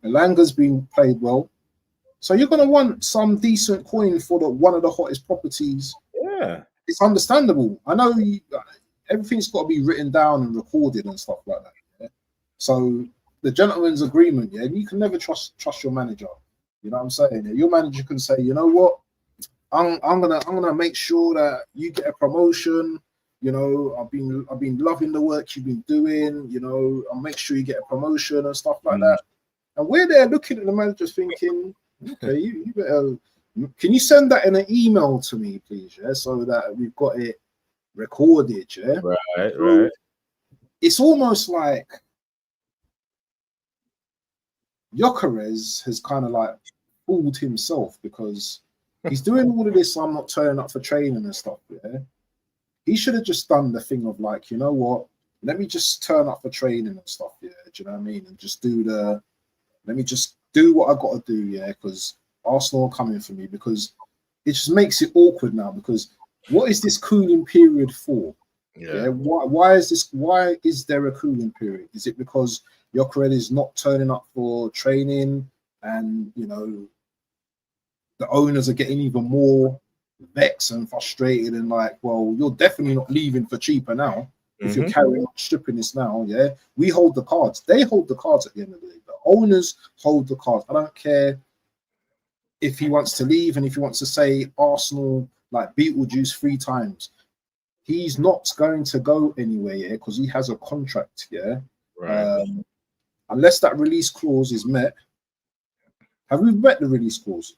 [SPEAKER 2] Elanga's been played well, so you're going to want some decent coin for one of the hottest properties.
[SPEAKER 1] Yeah,
[SPEAKER 2] it's understandable. I know everything's got to be written down and recorded and stuff like that. So the gentleman's agreement, you can never trust your manager. You know what I'm saying? Your manager can say, you know what, I'm gonna make sure that you get a promotion. I've been loving the work you've been doing. I'll make sure you get a promotion and stuff like that. And we're there looking at the manager thinking, okay, you better. Can you send that in an email to me, please? So that we've got it recorded.
[SPEAKER 1] Right.
[SPEAKER 2] It's almost like Gyökeres has kind of like fooled himself because he's doing all of this. I'm not turning up for training and stuff. He should have just done the thing of like, you know what? Let me just turn up for training and stuff. Do you know what I mean? And just let me just do what I got to do, yeah, because Arsenal are coming for me, because it just makes it awkward now. Because what is this cooling period for? Yeah, why is this? Why is there a cooling period? Is it because Gyökeres is not turning up for training, and the owners are getting even more vexed and frustrated, and like, well, you're definitely not leaving for cheaper now. If you're carrying on stripping this now, yeah, we hold the cards. They hold the cards at the end of the day. The owners hold the cards. I don't care if he wants to leave and if he wants to say Arsenal like Beetlejuice 3 times. He's not going to go anywhere, yeah, because he has a contract, yeah.
[SPEAKER 1] Right.
[SPEAKER 2] Unless that release clause is met. Have we met the release clause?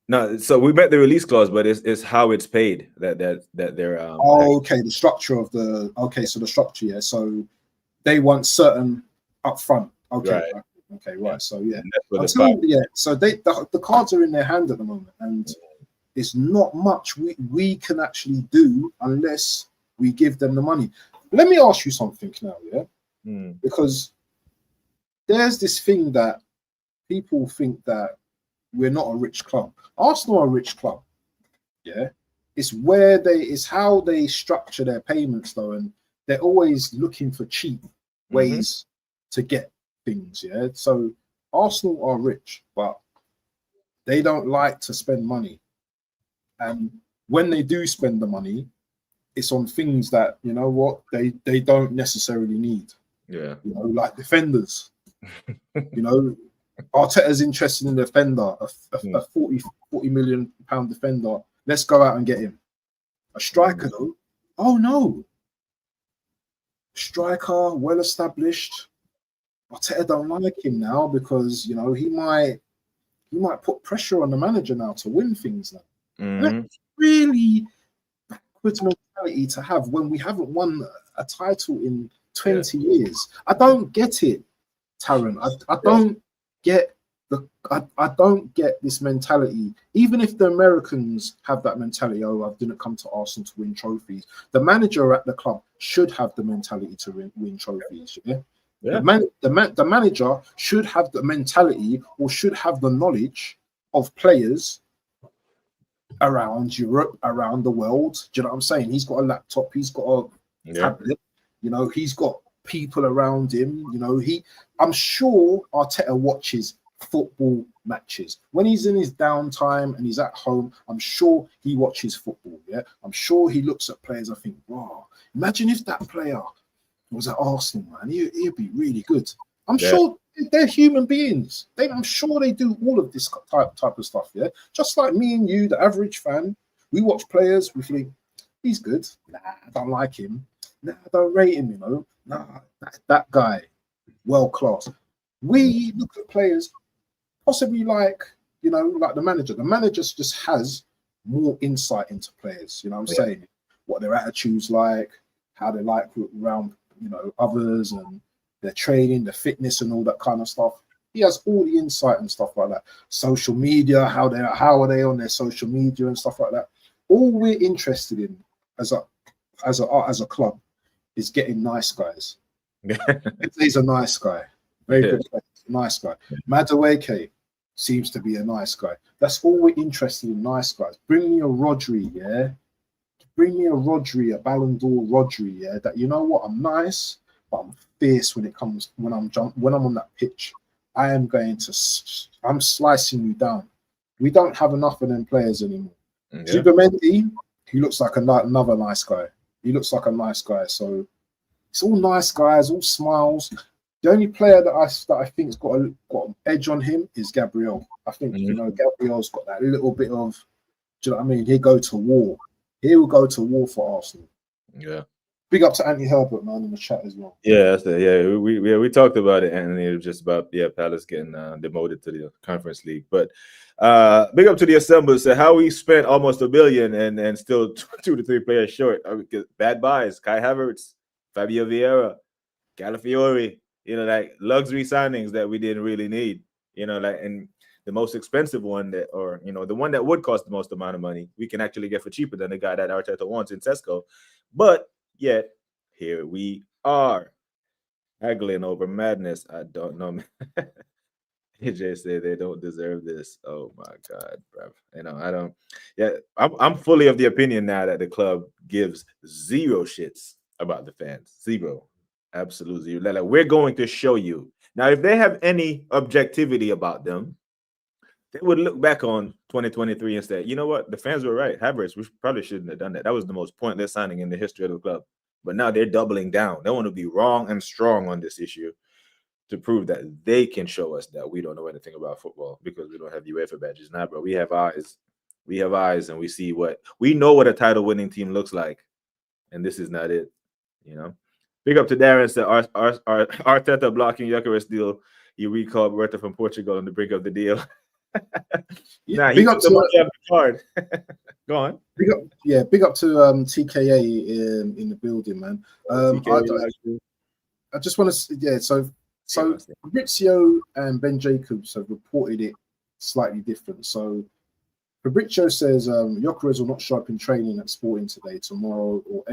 [SPEAKER 1] No, so we met the release clause, but it's how it's paid that they're
[SPEAKER 2] okay, the structure of the so the structure, yeah. So they want certain upfront. Okay,
[SPEAKER 1] right.
[SPEAKER 2] Okay, right. So yeah, so the cards are in their hand at the moment, and it's not much we can actually do unless we give them the money. Let me ask you something now, yeah, because there's this thing that people think that we're not a rich club. Arsenal are a rich club, yeah. It's how they structure their payments though, and they're always looking for cheap ways to get things, yeah. So Arsenal are rich, but they don't like to spend money, and when they do spend the money, it's on things that they don't necessarily need.
[SPEAKER 1] Yeah,
[SPEAKER 2] like defenders. Arteta's interested in a defender, a 40 million pound defender. Let's go out and get him. A striker though, oh no. Striker, well established. Arteta don't like him now because he might put pressure on the manager now to win things now. That's really backwards mentality to have when we haven't won a title in 20 years. I don't get it, Taron. I don't get I don't get this mentality. Even if the Americans have that mentality, I didn't come to Arsenal to win trophies. The manager at the club should have the mentality to win trophies. Yeah. The manager should have the mentality or should have the knowledge of players around Europe, around the world. Do you know what I'm saying? He's got a laptop, he's got a tablet, he's got people around him. I'm sure Arteta watches football matches when he's in his downtime and he's at home. I'm sure he watches football. Yeah, I'm sure he looks at players. I think, wow, imagine if that player was at Arsenal, man. He'd be really good. I'm sure they're human beings. I'm sure they do all of this type of stuff. Yeah, just like me and you, the average fan, we watch players. We think he's good. Nah, I don't like him. Nah, I don't rate him. Nah, that guy, world class. We look at players. Possibly like the manager. The manager just has more insight into players. I'm saying? What their attitude's like, how they like around, others, and their training, their fitness, and all that kind of stuff. He has all the insight and stuff like that. Social media, how are they on their social media and stuff like that. All we're interested in as a club is getting nice guys. He's a nice guy, very good player. Nice guy. Madueke seems to be a nice guy. That's all we're interested in, nice guys. Bring me a Rodri, yeah? Bring me a Rodri, a Ballon d'Or Rodri, yeah? That I'm nice, but I'm fierce when I'm on that pitch. I'm slicing you down. We don't have enough of them players anymore. Zubimendi, he looks like another nice guy. He looks like a nice guy. So it's all nice guys, all smiles. The only player that I think's got an edge on him is Gabriel. I think Gabriel's got that little bit of. Do you know what I mean? He'll go to war. He will go to war for Arsenal.
[SPEAKER 1] Yeah.
[SPEAKER 2] Big up to Anthony Herbert, man, in the chat as well.
[SPEAKER 1] Yeah, we talked about it, and it was just about Palace getting demoted to the Conference League. But big up to the Assembly. So how we spent almost $1 billion and still 2 to 3 players short. Bad buys: Kai Havertz, Fabio Vieira, Calafiori. Like luxury signings that we didn't really need. And the most expensive one the one that would cost the most amount of money, we can actually get for cheaper than the guy that Arteta wants in Sesko. But yet here we are haggling over madness. I don't know. AJ said they don't deserve this. Oh my God, bro. You know, I don't. Yeah, I'm fully of the opinion now that the club gives zero shits about the fans. Zero, absolute zero. Like, we're going to show you now. If they have any objectivity about them, they would look back on 2023 and say, you know what, the fans were right. Havertz, we probably shouldn't have done that. That was the most pointless signing in the history of the club. But now they're doubling down. They want to be wrong and strong on this issue to prove that they can show us that we don't know anything about football because we don't have UEFA badges. Nah, bro, we have eyes. We have eyes, and we know what a title-winning team looks like, and this is not it. You know, big up to Darren. Said Arteta blocking Gyökeres deal. He recalled Berta from Portugal on the brink of the deal. Nah, he took the money off the card. Go on.
[SPEAKER 2] Big up to TKA in the building, man. I just want to so Fabrizio and Ben Jacobs have reported it slightly different. So Fabrizio says Gyökeres will not show up in training at Sporting today, tomorrow, or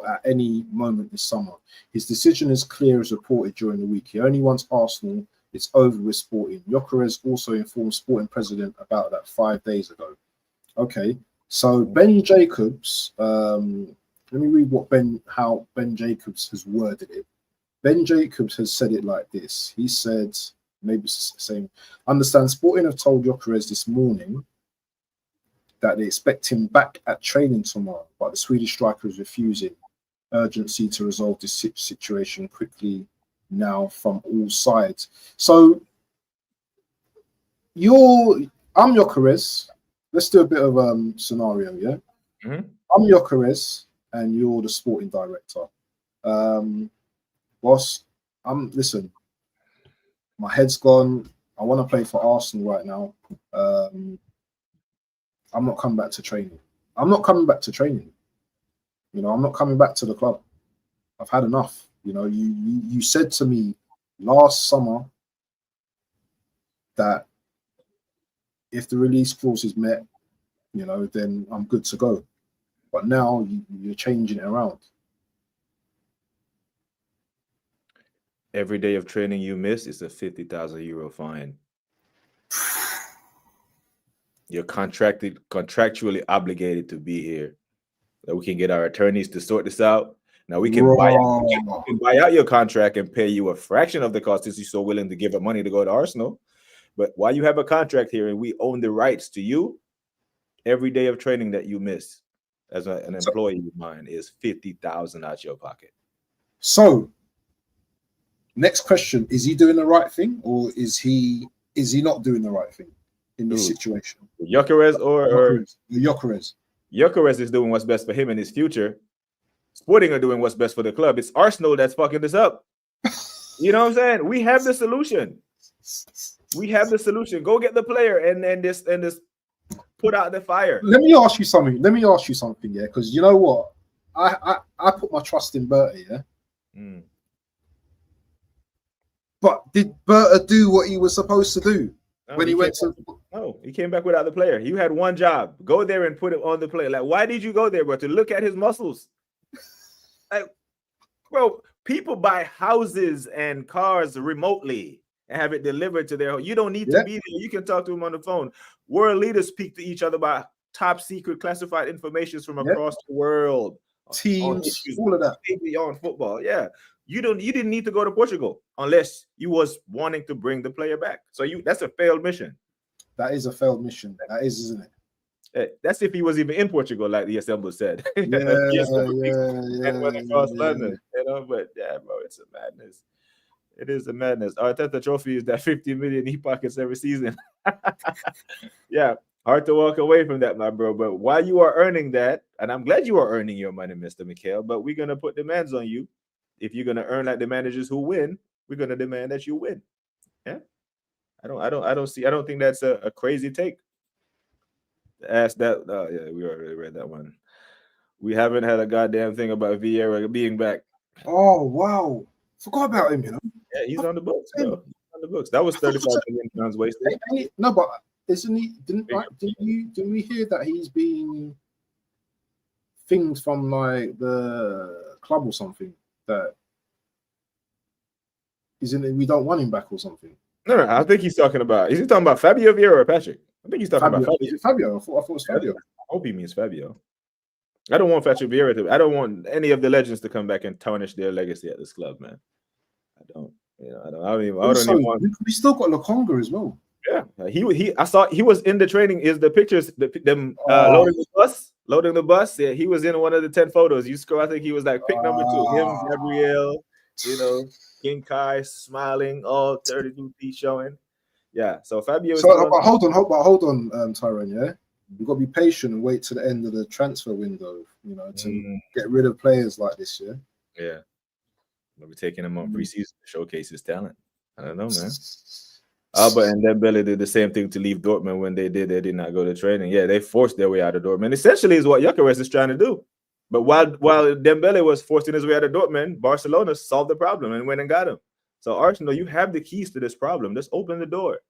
[SPEAKER 2] at any moment this summer. His decision is clear as reported during the week. He only wants Arsenal. It's over with Sporting. Gyökeres also informed Sporting president about that 5 days ago. Okay, so Ben Jacobs, let me read how Ben Jacobs has worded it. Ben Jacobs has said it like this. He said, maybe it's the same. Understand Sporting have told Gyökeres this morning that they expect him back at training tomorrow, but the Swedish striker is refusing. Urgency to resolve this situation quickly now from all sides. So I'm Gyökeres. Let's do a bit of scenario, yeah?
[SPEAKER 1] Mm-hmm.
[SPEAKER 2] I'm Gyökeres and you're the sporting director. Boss, listen, my head's gone. I want to play for Arsenal right now. I'm not coming back to training. I'm not coming back to training. You know, I'm not coming back to the club. I've had enough. You know, you said to me last summer that if the release clause is met, you know, then I'm good to go. But now you're changing it around.
[SPEAKER 1] Every day of training you miss is a €50,000 fine. You're contractually obligated to be here. That we can get our attorneys to sort this out. Now we can buy out your contract and pay you a fraction of the cost if you're so willing to give up money to go to Arsenal. But while you have a contract here and we own the rights to you, every day of training that you miss as an employee of mine is $50,000 out your pocket.
[SPEAKER 2] So, next question: is he doing the right thing, or is he not doing the right thing in this situation?
[SPEAKER 1] Gyökeres or
[SPEAKER 2] Gyökeres?
[SPEAKER 1] Gyökeres is doing what's best for him and his future. Sporting are doing what's best for the club. It's Arsenal that's fucking this up. You know what I'm saying? We have the solution. We have the solution. Go get the player and this put out the fire.
[SPEAKER 2] Let me ask you something. Yeah, because you know what, I put my trust in Berta. Yeah. But did Berta do what he was supposed to do when he went to?
[SPEAKER 1] No, he came back without the player. You had one job: go there and put it on the player. Like, why did you go there, bro? To look at his muscles. Like, bro, people buy houses and cars remotely and have it delivered to their home. You don't need to be there. You can talk to him on the phone. World leaders speak to each other about top secret classified information from across the world.
[SPEAKER 2] Teams, all of that.
[SPEAKER 1] Beyond football. Yeah. You didn't need to go to Portugal unless you was wanting to bring the player back. So that's a failed mission.
[SPEAKER 2] That is a failed mission. That is, isn't it?
[SPEAKER 1] That's if he was even in Portugal, like the Assemble said.
[SPEAKER 2] And
[SPEAKER 1] went across London, you know. But yeah, bro, it's a madness. It is a madness. Arteta trophy is that 50 million he pockets every season. Yeah, hard to walk away from that, my bro. But while you are earning that, and I'm glad you are earning your money, Mr. Mikhail, but we're gonna put demands on you. If you're gonna earn like the managers who win, we're gonna demand that you win. Yeah, I don't think that's a crazy take. Ask that. Yeah, we already read that one. We haven't had a goddamn thing about Vieira being back.
[SPEAKER 2] Oh wow, forgot about him. You know.
[SPEAKER 1] Yeah, he's on the books, bro. He's on the books. That was 35 million pounds wasted.
[SPEAKER 2] No, but isn't he? Didn't we hear that he's been things from like the club or something that isn't it? We don't want him back or something.
[SPEAKER 1] No, I think he's talking about. Is he talking about Fabio Vieira or Patrick? I think he's talking
[SPEAKER 2] Fabio.
[SPEAKER 1] about Fabio.
[SPEAKER 2] Is it Fabio? I thought it was Fabio.
[SPEAKER 1] I hope he means Fabio. I don't want Patrick Vieira to. I don't want any of the legends to come back and tarnish their legacy at this club, man. I don't. You know, I don't even.
[SPEAKER 2] Also,
[SPEAKER 1] I don't even want.
[SPEAKER 2] we still got Lokonga as well.
[SPEAKER 1] Yeah, he. I saw he was in the training. Is the pictures them loading the bus? Yeah, he was in one of the 10 photos. You scroll. I think he was like pick number 2. Him, Gabriel. You know, King Kai smiling, all 32 feet showing. Yeah. So Fabio.
[SPEAKER 2] So, but hold on, Tyrone. Yeah, we've got to be patient and wait to the end of the transfer window. You know, to get rid of players like this. Yeah.
[SPEAKER 1] Yeah. We'll be taking him on preseason to showcase his talent. I don't know, man. Alba and Dembele did the same thing to leave Dortmund when they did not go to training. Yeah, they forced their way out of Dortmund. Essentially is what Gyökeres is trying to do. But while Dembele was forcing his way out of Dortmund, Barcelona solved the problem and went and got him. So Arsenal, you have the keys to this problem. Just open the door.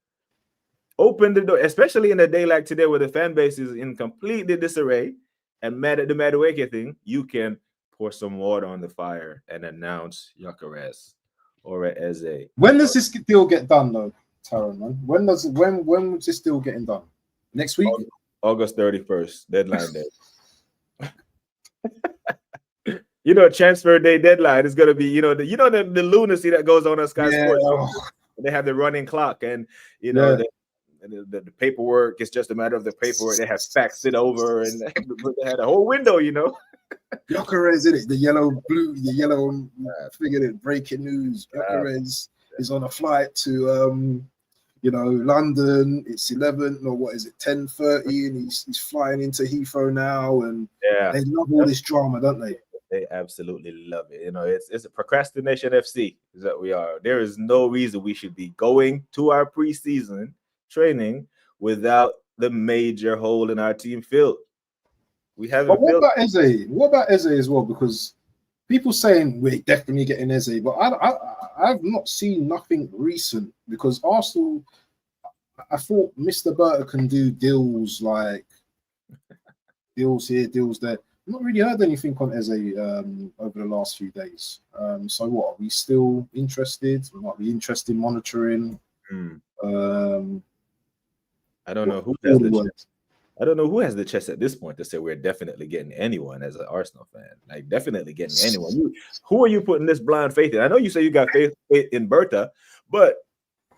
[SPEAKER 1] Open the door, especially in a day like today where the fan base is in completely disarray and mad at the Madueke thing. You can pour some water on the fire and announce Gyökeres or Eze.
[SPEAKER 2] When does this deal get done, though? Tyrone, man. When was this deal getting done? Next week?
[SPEAKER 1] August 31st, deadline day. You know, transfer day deadline is gonna be, the lunacy that goes on Sky Sports. They have the running clock, and the paperwork is just a matter of the paperwork. They have faxed it over, and they had a whole window,
[SPEAKER 2] Gyökeres, in it, the yellow figured it. Breaking news: Gyökeres is on a flight to London. It's 11 or what is it, 10:30, and he's flying into Heathrow now. And they love all this drama, don't they?
[SPEAKER 1] They absolutely love it. It's a procrastination FC is that we are. There is no reason we should be going to our preseason training without the major hole in our team filled. We haven't.
[SPEAKER 2] But what about Eze? What about Eze as well? Because people saying we're definitely getting Eze, but I've not seen nothing recent. Because Arsenal, I thought Mr. Berta can do deals like deals here, deals there. I've not really heard anything on Eze over the last few days. So what, are we still interested? We might be interested in monitoring.
[SPEAKER 1] I don't know who has the chest. I don't know who has the chest at this point to say we're definitely getting anyone as an Arsenal fan. Like definitely getting anyone. Who are you putting this blind faith in? I know you say you got faith in Berta, but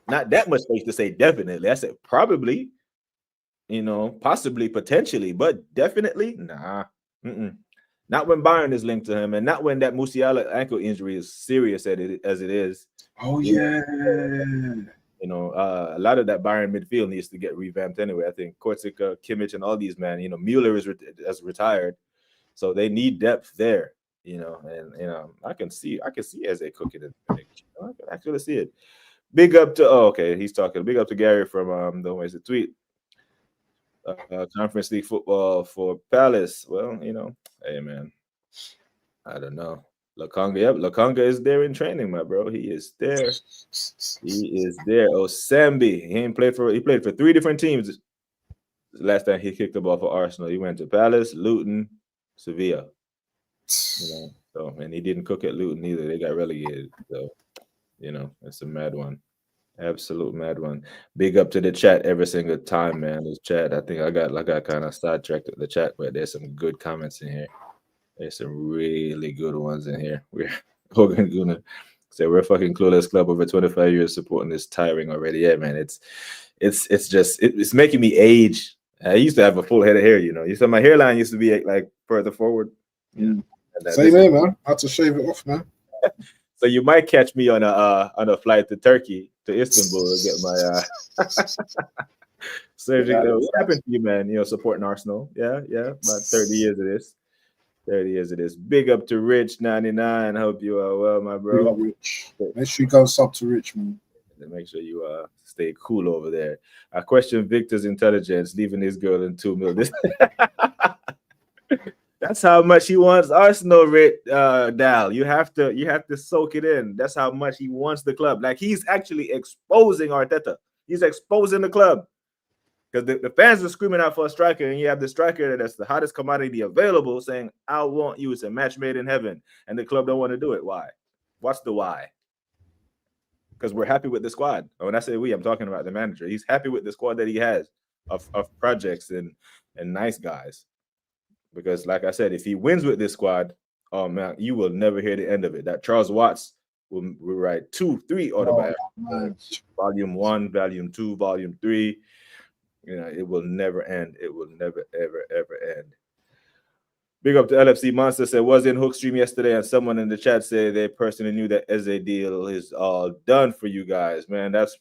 [SPEAKER 1] not that much faith to say definitely. I said probably, possibly, potentially, but definitely, nah. Not when Bayern is linked to him, and not when that Musiala ankle injury is serious as it is.
[SPEAKER 2] Oh yeah.
[SPEAKER 1] A lot of that Bayern midfield needs to get revamped anyway. I think Kortzika, Kimmich, and all these Mueller is retired, so they need depth there. I can see Eze cooking it. I can actually see it. Big up to he's talking. Big up to Gary from the tweet. Conference League football for Palace. Well, hey man, I don't know. Lokonga is there in training, my bro. He is there. Oh, Sambi. He played for 3 different teams. Last time he kicked the ball for Arsenal. He went to Palace, Luton, Sevilla. And he didn't cook at Luton either. They got relegated. So, it's a mad one. Absolute mad one. Big up to the chat every single time, man. This chat, I think I got kind of sidetracked with the chat, but there's some good comments in here. There's some really good ones in here. We're gonna say we're a fucking clueless club over 25 years supporting this tiring already. Yeah, man. It's making me age. I used to have a full head of hair, You said my hairline used to be like further forward.
[SPEAKER 2] Same here, man. I had to shave it off, man.
[SPEAKER 1] So you might catch me on a flight to Turkey, to Istanbul, and get my surgery. What happened to you, man? Supporting Arsenal. Yeah. About 30 years of this. 30 years of this. Big up to Rich 99. Hope you are well, my bro.
[SPEAKER 2] Big up, Rich. Make sure you go sub to Rich, man.
[SPEAKER 1] Make sure you stay cool over there. I question Victor's intelligence, leaving his girl in 2 million. That's how much he wants Arsenal, Dal. You have to soak it in. That's how much he wants the club. Like he's actually exposing Arteta. He's exposing the club. Because the fans are screaming out for a striker, and you have the striker that's the hottest commodity available saying, I want you. It's a match made in heaven. And the club don't want to do it. Why? What's the why? because we're happy with the squad. And when I say we, I'm talking about the manager. He's happy with the squad that he has of projects and nice guys. Because, like I said, if he wins with this squad, oh man, you will never hear the end of it. That Charles Watts will write 2, 3 autobiographies. Volume 1, Volume 2, Volume 3. You know, it will never end. It will never, ever, ever end. Big up to LFC Monster said, was in Hook Stream yesterday, and someone in the chat said they personally knew that Eze deal is all done for you guys. Man, that's,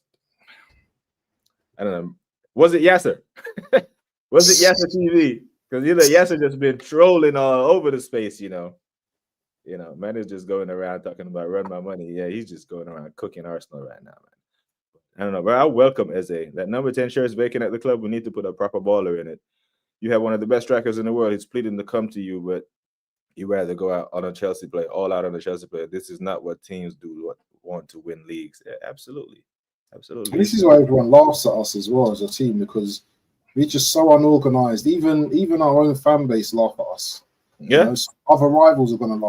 [SPEAKER 1] I don't know. Was it Yasser? Was it Yasser TV? Because Yasser just been trolling all over the space, you know. Man is just going around talking about run my money. Yeah, he's just going around cooking Arsenal right now, man. I don't know, but I welcome Eze. That number 10 shirt is vacant at the club. We need to put a proper baller in it. You have one of the best strikers in the world. He's pleading to come to you, but you rather go out on a Chelsea play, all out on a Chelsea play. This is not what teams do, want to win leagues. Yeah, absolutely. Absolutely.
[SPEAKER 2] And this is why everyone laughs at us as well as a team, because we're just so unorganized. Even our own fan base laugh at us.
[SPEAKER 1] Yeah.
[SPEAKER 2] You know, so other rivals are going to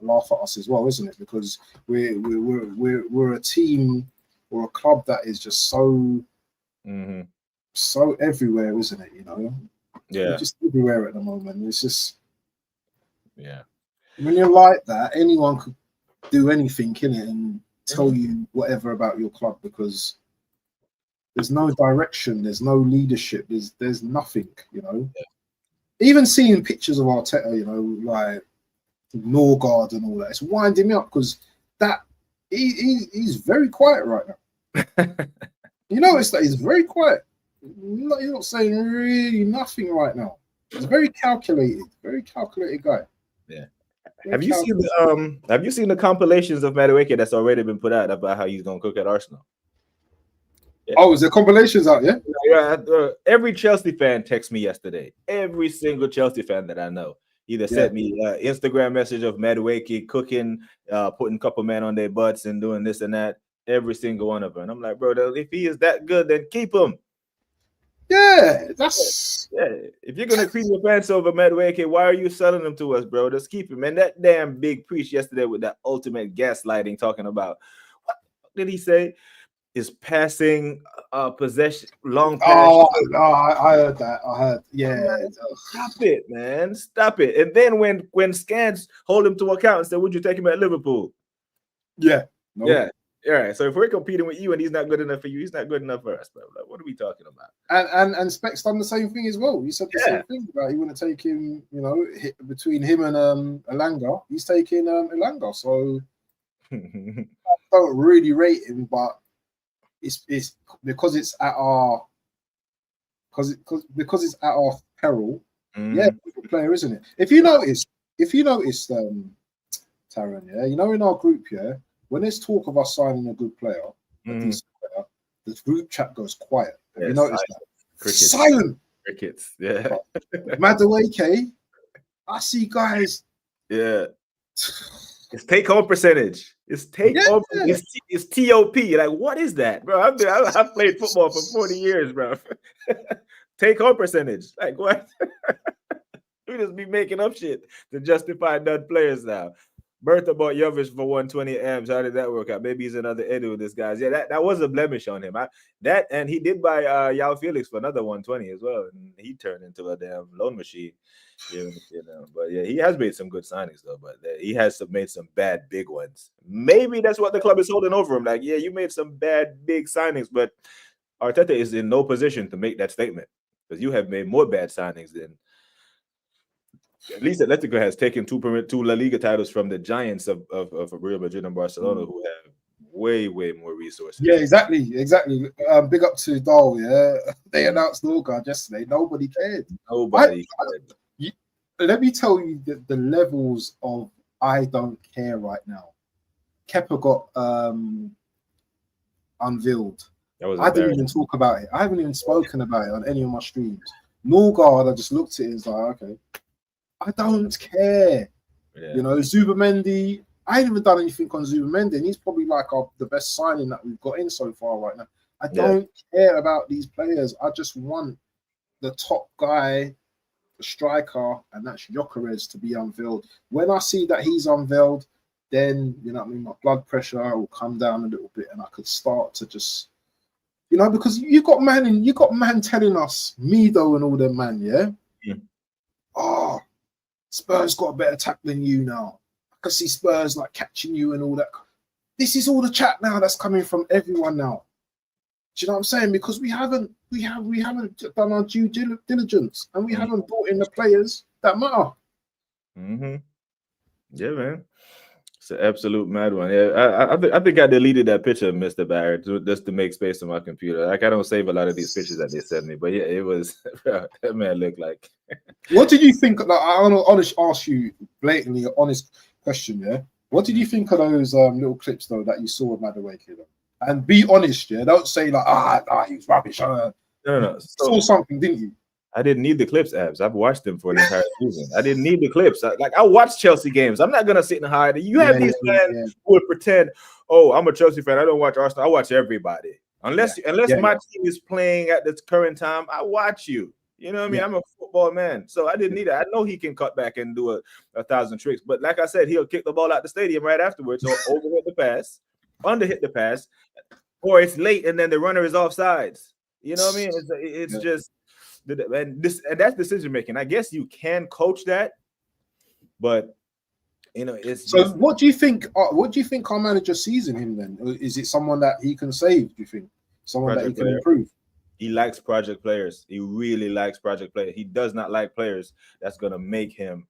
[SPEAKER 2] laugh at us as well, isn't it? Because we're a team or a club that is just so so everywhere, isn't it? You know.
[SPEAKER 1] Yeah.
[SPEAKER 2] We're just everywhere at the moment. It's just,
[SPEAKER 1] yeah.
[SPEAKER 2] When you're like that, anyone could do anything in it and tell you whatever about your club, because there's no direction, there's no leadership, there's nothing, you know. Yeah. Even seeing pictures of Arteta, you know, like Norgard and all that, it's winding me up, because that he's very quiet right now. You notice that he's very quiet. He's not saying really nothing right now. He's very calculated guy.
[SPEAKER 1] Yeah. Have you seen the compilations of Madueke that's already been put out about how he's gonna cook at Arsenal? Yeah.
[SPEAKER 2] Oh, is there compilations out? Yeah.
[SPEAKER 1] Yeah. Every Chelsea fan texted me yesterday. Every single Chelsea fan that I know either sent me Instagram message of Madueke cooking, putting a couple men on their butts and doing this and that. Every single one of them. And I'm like, bro, if he is that good, then keep him.
[SPEAKER 2] Yeah,
[SPEAKER 1] if you're gonna cream your pants over Madueke, why are you selling them to us, bro? Just keep him. And that damn big preach yesterday with that ultimate gaslighting, talking about what did he say? Is passing possession long pass.
[SPEAKER 2] I heard that.
[SPEAKER 1] Stop it, man. Stop it. And then when Scans hold him to account and say, would you take him at Liverpool?
[SPEAKER 2] Yeah.
[SPEAKER 1] No. Yeah. All right, so if we're competing with you and he's not good enough for you, he's not good enough for us, bro. Like, what are we talking about?
[SPEAKER 2] And Specs done the same thing as well. He said the same thing about he wouldn't take him. You know, between him and Elanga, he's taking Elanga. So I don't really rate him, but it's because it's at our because it's at our peril. Yeah, good player, isn't it? If you notice, Taron, yeah, you know, in our group, yeah. When there's talk of us signing a good player, a decent player, the group chat goes quiet. Have you noticed that?
[SPEAKER 1] Crickets.
[SPEAKER 2] Silent.
[SPEAKER 1] Crickets. Yeah.
[SPEAKER 2] Madueke, I see guys.
[SPEAKER 1] Yeah. It's take home percentage. It's take home. It's TOP. Like, what is that, bro? I've played football for 40 years, bro. Take home percentage. Like, what? We just be making up shit to justify done players now. Bertha bought Jovic for 120 M's. How did that work out? Maybe he's another Edu, this guy's. Yeah, that was a blemish on him. And he did buy Yao Felix for another 120 as well. And he turned into a damn loan machine. You know. But yeah, he has made some good signings though. But he has made some bad big ones. Maybe that's what the club is holding over him. Like, yeah, you made some bad big signings, but Arteta is in no position to make that statement because you have made more bad signings than. At least Atletico has taken two La Liga titles from the giants of Real Madrid and Barcelona, who have way more resources.
[SPEAKER 2] Yeah, exactly. Big up to Dal. Yeah, they announced Norgard yesterday. Nobody cared. Let me tell you the levels of I don't care right now. Kepa got unveiled. I didn't even talk about it. I haven't even spoken about it on any of my streams. Norgard, I just looked at it and was like, okay. I don't care. Yeah. You know, Zubamendi, I ain't even done anything on Zubamendi, and he's probably like the best signing that we've got in so far right now. I don't care about these players. I just want the top guy, the striker, and that's Gyökeres to be unveiled. When I see that he's unveiled, then, you know what I mean, my blood pressure will come down a little bit and I could start to just, you know, because you got man telling us, Mido and all them man, yeah? Oh, Spurs got a better attack than you now. I can see Spurs like catching you and all that. This is all the chat now that's coming from everyone now. Do you know what I'm saying? Because we haven't done our due diligence and we haven't brought in the players that matter.
[SPEAKER 1] Yeah, man. It's an absolute mad one. Yeah, I think I deleted that picture of Mr. Barrett just to make space on my computer. Like, I don't save a lot of these pictures that they send me, but yeah, it was that man looked like.
[SPEAKER 2] What did you think? Like, I want to ask you blatantly an honest question. Yeah, what did you think of those little clips though that you saw of Madueke? And be honest, yeah. Don't say like, he's rubbish.
[SPEAKER 1] No.
[SPEAKER 2] Saw something, didn't you?
[SPEAKER 1] I didn't need the clips, Abs. I've watched them for the entire season. I didn't need the clips. I watch Chelsea games. I'm not gonna sit and hide. You have these fans who would pretend, oh, I'm a Chelsea fan. I don't watch Arsenal. I watch everybody. Unless my team is playing at this current time, I watch you. You know what I mean? I'm a football man, so I didn't need it. I know he can cut back and do a 1,000 tricks, but like I said, he'll kick the ball out the stadium right afterwards, or overhit the pass, underhit the pass, or it's late and then the runner is offsides. You know what I mean? It's just. And that's decision making. I guess you can coach that, but you know, it's
[SPEAKER 2] so. What do you think? What do you think our manager sees in him? Then is it someone that he can save? Do you think someone that he can improve?
[SPEAKER 1] He likes project players. He really likes project players. He does not like players that's gonna make him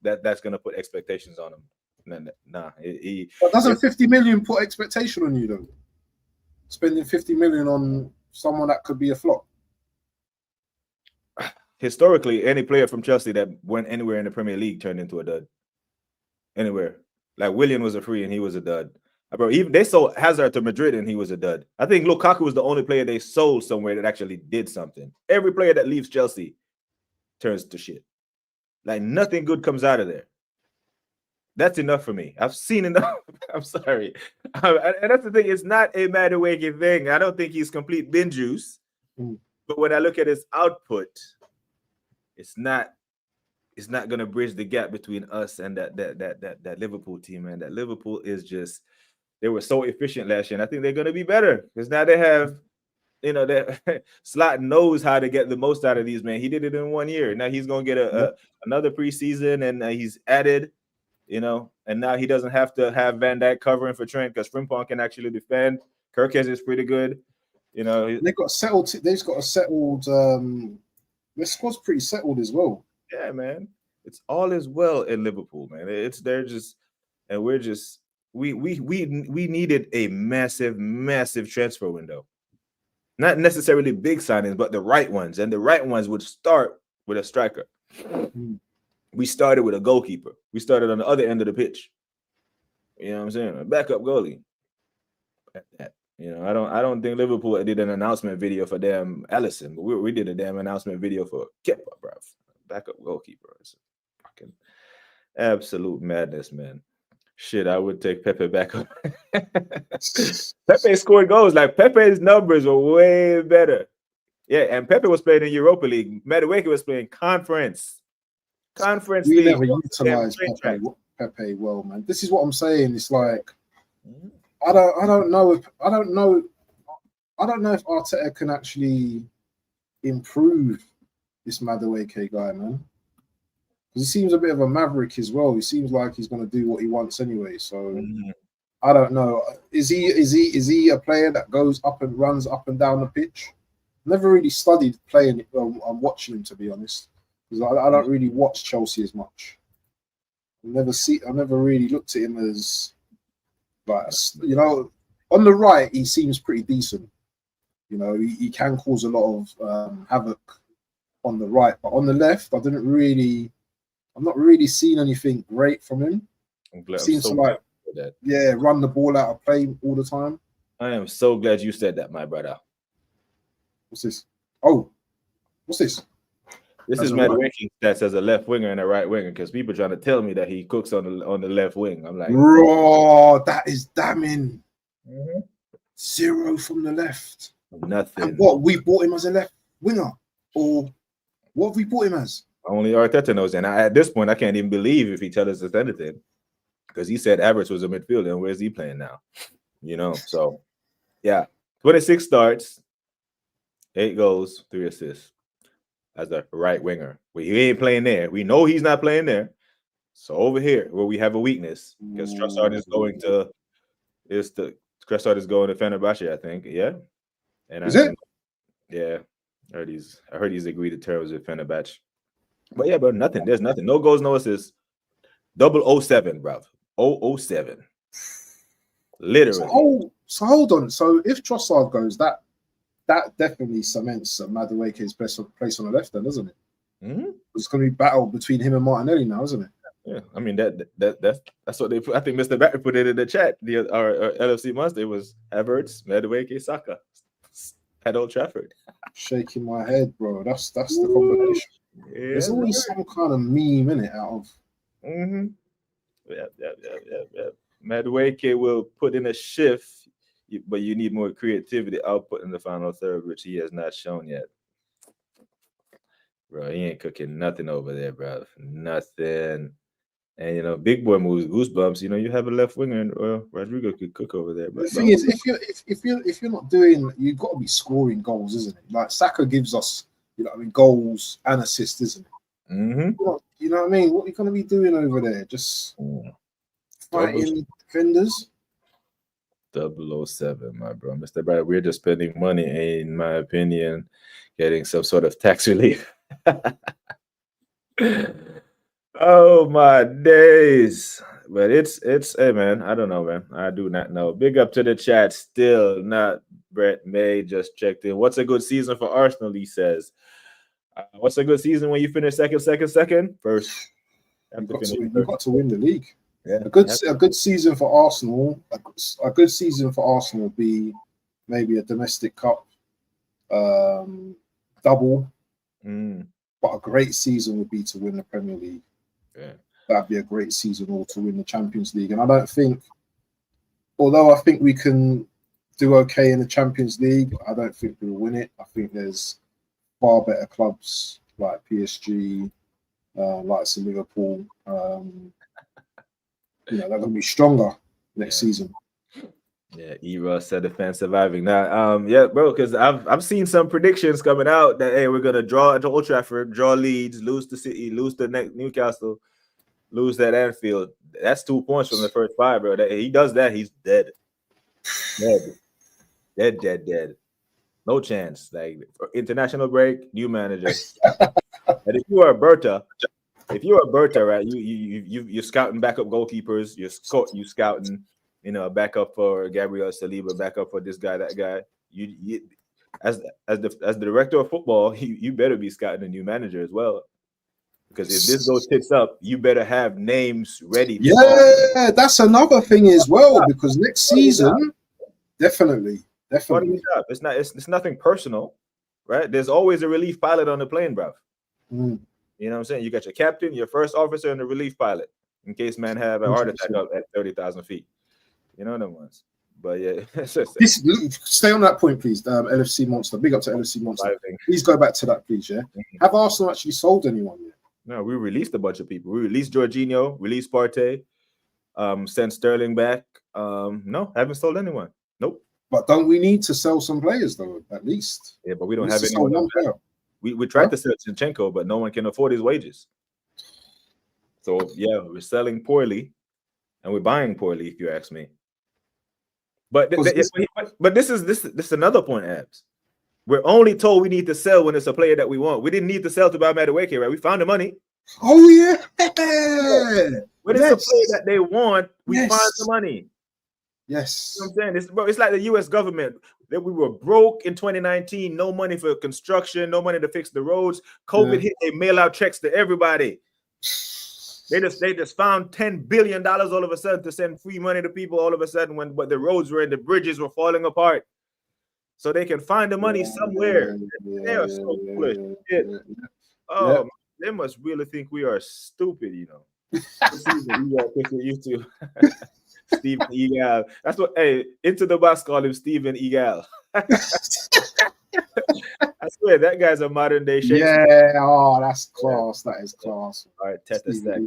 [SPEAKER 1] that's gonna put expectations on him. Nah,
[SPEAKER 2] but doesn't 50 million put expectation on you though? Spending 50 million on someone that could be a flop.
[SPEAKER 1] Historically, any player from Chelsea that went anywhere in the Premier League turned into a dud. Anywhere. Like Willian was a free and he was a dud. Bro, even they sold Hazard to Madrid and he was a dud. I think Lukaku was the only player they sold somewhere that actually did something. Every player that leaves Chelsea turns to shit. Like nothing good comes out of there. That's enough for me. I've seen enough. I'm sorry. And that's the thing. It's not a Madueke thing. I don't think he's complete bin juice. But when I look at his output, it's not going to bridge the gap between us and that Liverpool team, man. That Liverpool is just, they were so efficient last year, and I think they're going to be better because now they have, you know, that Slot knows how to get the most out of these, man. He did it in 1 year. Now he's going to get another preseason, and he's added, you know, and now he doesn't have to have Van Dijk covering for Trent because Frimpong can actually defend. Kirkes is pretty good, you know.
[SPEAKER 2] They've got settled. They've got a settled. Their squad's pretty settled as well.
[SPEAKER 1] Yeah, man. It's all as well in Liverpool, man. They're just, and we're just, we needed a massive transfer window. Not necessarily big signings, but the right ones. And the right ones would start with a striker. We started with a goalkeeper. We started on the other end of the pitch. You know what I'm saying? A backup goalie. You know, I don't think Liverpool did an announcement video for damn Alisson, but we did a damn announcement video for Kepa, bro. Backup goalkeeper. It's fucking absolute madness, man. Shit, I would take Pepe back up. Pepe scored goals. Like Pepe's numbers were way better. Yeah, and Pepe was playing in Europa League. Madueke was playing conference.
[SPEAKER 2] We
[SPEAKER 1] league.
[SPEAKER 2] never utilized Pepe well, man. This is what I'm saying. It's like I don't know if Arteta can actually improve this Madueke guy, man. Because he seems a bit of a maverick as well. He seems like he's going to do what he wants anyway. So I don't know. Is he a player that goes up and runs up and down the pitch? Never really studied playing. I'm watching him, to be honest, because I don't really watch Chelsea as much. I never really looked at him as, like, you know, on the right he seems pretty decent. You know, he can cause a lot of havoc on the right, but on the left, I'm not really seeing anything great from him. Seems to like, run the ball out of play all the time.
[SPEAKER 1] I am so glad you said that, my brother.
[SPEAKER 2] What's this? Oh, what's this?
[SPEAKER 1] This is Madueke stats as a left winger and a right winger, because people trying to tell me that he cooks on the left wing. I'm like,
[SPEAKER 2] bro, that is damning. 0 from the left.
[SPEAKER 1] Nothing.
[SPEAKER 2] And what, we bought him as a left winger, or what have we bought him as?
[SPEAKER 1] Only Arteta knows, and at this point, I can't even believe if he tells us anything. because he said Havertz was a midfielder, and where's he playing now? You know, so yeah, 26 starts, 8 goals, 3 assists as a right winger. But he ain't playing there. We know he's not playing there. So over here, where we have a weakness, because Trossard is going to Fenerbahce, I think. Yeah, and
[SPEAKER 2] Is it?
[SPEAKER 1] Yeah, I heard he's agreed to terms with Fenerbahce. But yeah, bro, nothing. There's nothing. No goals, no assists. 007, bro. 007. Literally.
[SPEAKER 2] So hold on. So if Trossard goes, that definitely cements Madueke's place on the left, then, doesn't it?
[SPEAKER 1] Mm-hmm.
[SPEAKER 2] It's going to be battle between him and Martinelli now, isn't it?
[SPEAKER 1] Yeah, I mean that's what they put. I think Mr. Batter put it in the chat. Our LFC Monster was Havertz, Madueke, Saka at Old Trafford.
[SPEAKER 2] Shaking my head, bro. That's the combination.
[SPEAKER 1] Yeah,
[SPEAKER 2] there's always some kind of meme in it out of.
[SPEAKER 1] Mm-hmm. Yeah. Madueke will put in a shift, but you need more creativity output in the final third, which he has not shown yet. Bro, he ain't cooking nothing over there, bro. Nothing. And you know, big boy moves, goosebumps. You know, you have a left winger, and Rodrigo could cook over there. But
[SPEAKER 2] the thing is, if you're not doing, you've got to be scoring goals, isn't it? Like Saka gives us, goals and assists, isn't it?
[SPEAKER 1] Mm-hmm.
[SPEAKER 2] You know what I mean? What are you going to be doing over there? Just fighting defenders?
[SPEAKER 1] 007, my bro. Mr. Brad, we're just spending money, in my opinion, getting some sort of tax relief. Oh my days. But it's hey man, I don't know, man. I do not know. Big up to the chat. Still not Brett May just checked in. What's a good season for Arsenal? He says. What's a good season when you finish second? First.
[SPEAKER 2] You've got to win the league.
[SPEAKER 1] Yeah.
[SPEAKER 2] A good season for Arsenal. A good season for Arsenal would be maybe a domestic cup double. But a great season would be to win the Premier League.
[SPEAKER 1] Yeah.
[SPEAKER 2] That'd be a great season, or to win the Champions League. And I don't think, although I think we can do okay in the Champions League, I don't think we'll win it. I think there's far better clubs like PSG, like Liverpool. They're going to be stronger next season.
[SPEAKER 1] Yeah, E-Ross said the fan surviving. Now, bro, because I've seen some predictions coming out that, hey, we're going to draw at Old Trafford, draw Leeds, lose to City, lose to Newcastle, lose at Anfield. That's 2 points from the first 5, bro. He does that, he's dead. Dead. No chance. Like, international break, new manager. And if you are Berta, right, you're scouting backup goalkeepers, you're scouting, backup for Gabriel Saliba, backup for this guy, that guy. You as the director of football, you better be scouting a new manager as well. Because if this goes tits up, you better have names ready.
[SPEAKER 2] Yeah, that's another thing as well. Because next season, definitely.
[SPEAKER 1] It's nothing personal, right? There's always a relief pilot on the plane, bro. You know what I'm saying? You got your captain, your first officer, and the relief pilot in case man have a heart attack up at 30,000 feet. You know them ones. But yeah,
[SPEAKER 2] stay on that point, please. LFC Monster, big up to LFC Monster. Please go back to that, please. Yeah. Have Arsenal actually sold anyone yet?
[SPEAKER 1] No, we released a bunch of people. We released Jorginho, released Partey, sent Sterling back. No, haven't sold anyone. Nope.
[SPEAKER 2] But don't we need to sell some players though? At least.
[SPEAKER 1] Yeah, but we don't have anyone. We tried to sell Zinchenko, but no one can afford his wages. So yeah, we're selling poorly, and we're buying poorly, if you ask me. But this is another point, Abs. We're only told we need to sell when it's a player that we want. We didn't need to sell to buy Madueke, right? We found the money.
[SPEAKER 2] Oh yeah.
[SPEAKER 1] When it's a player that they want, we find the money.
[SPEAKER 2] Yes.
[SPEAKER 1] You know what I'm saying? It's like the U.S. government. That we were broke in 2019, no money for construction, no money to fix the roads. COVID hit, they mail out checks to everybody. They just found $10 billion all of a sudden to send free money to people all of a sudden but the roads were and the bridges were falling apart. So they can find the money somewhere. They are so foolish. They must really think we are stupid, you know. Used to Steven Egal. That's what Into the Box call him Steven Egal. I swear that guy's a modern day Shakespeare.
[SPEAKER 2] Yeah, that's class. That is class.
[SPEAKER 1] All right, Teta Stack.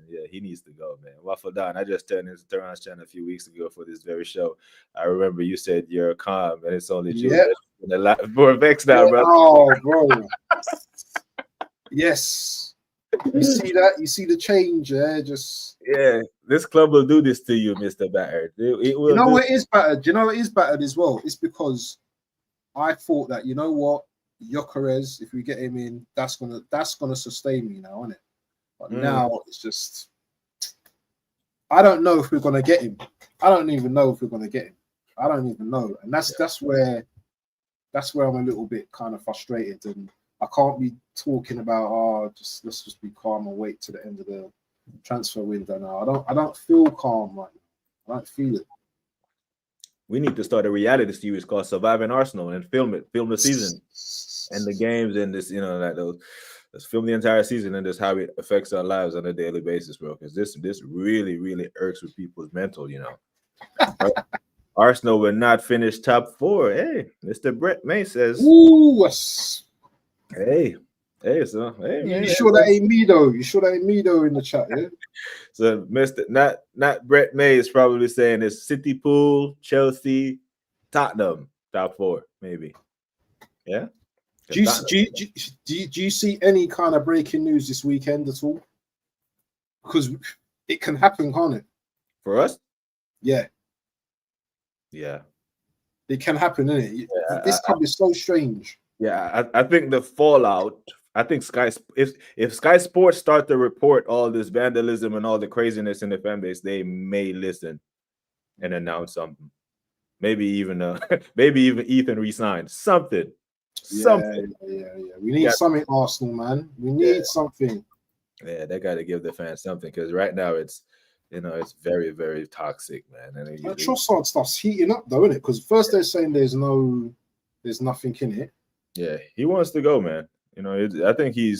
[SPEAKER 1] Yeah, he needs to go, man. Waffle Down. I just turned into Tehran's channel a few weeks ago for this very show. I remember you said you're calm, and it's only true.
[SPEAKER 2] Yeah.
[SPEAKER 1] A lot more vexed now, bro.
[SPEAKER 2] Oh, bro. Yes. You see that? You see the change, Just
[SPEAKER 1] Yeah, this club will do this to you, Mr. Battered. It will.
[SPEAKER 2] you know what is battered? Do you know what is battered as well? It's because I thought that, you know what, Gyökeres, if we get him in, that's gonna sustain me now, isn't it? But now it's just, I don't know if we're gonna get him. I don't even know if we're gonna get him. I don't even know, and that's where I'm a little bit kind of frustrated, and I can't be talking about let's just be calm and wait to the end of the transfer window now. I don't feel calm right now. I don't feel it.
[SPEAKER 1] We need to start a reality series called Surviving Arsenal and film the season and the games and this, like those. Let's film the entire season and just how it affects our lives on a daily basis, bro. Because this really, really irks with people's mental, Arsenal will not finish top 4. Hey, Mr. Brett May says.
[SPEAKER 2] Ooh,
[SPEAKER 1] hey, so hey, man.
[SPEAKER 2] You sure that ain't me though? You sure that ain't me though in the chat? Yeah.
[SPEAKER 1] So Mr. Not Brett May is probably saying it's City, Pool, Chelsea, Tottenham, top 4, maybe. Yeah.
[SPEAKER 2] Do you see any kind of breaking news this weekend at all? Because it can happen, can't it?
[SPEAKER 1] For us?
[SPEAKER 2] Yeah.
[SPEAKER 1] Yeah.
[SPEAKER 2] It can happen, isn't it?
[SPEAKER 1] Yeah,
[SPEAKER 2] this club is so strange.
[SPEAKER 1] Yeah, I think the fallout. I think if Sky Sports start to report all this vandalism and all the craziness in the fan base, they may listen and announce something. Maybe even Ethan resigned something. Something.
[SPEAKER 2] Yeah. We need something, Arsenal, man. We need something.
[SPEAKER 1] Yeah, they got to give the fans something because right now it's very, very toxic, man. And
[SPEAKER 2] Trossard stuff's heating up, though, isn't it? Because first they're saying there's nothing in it.
[SPEAKER 1] Yeah, he wants to go, man. I don't think he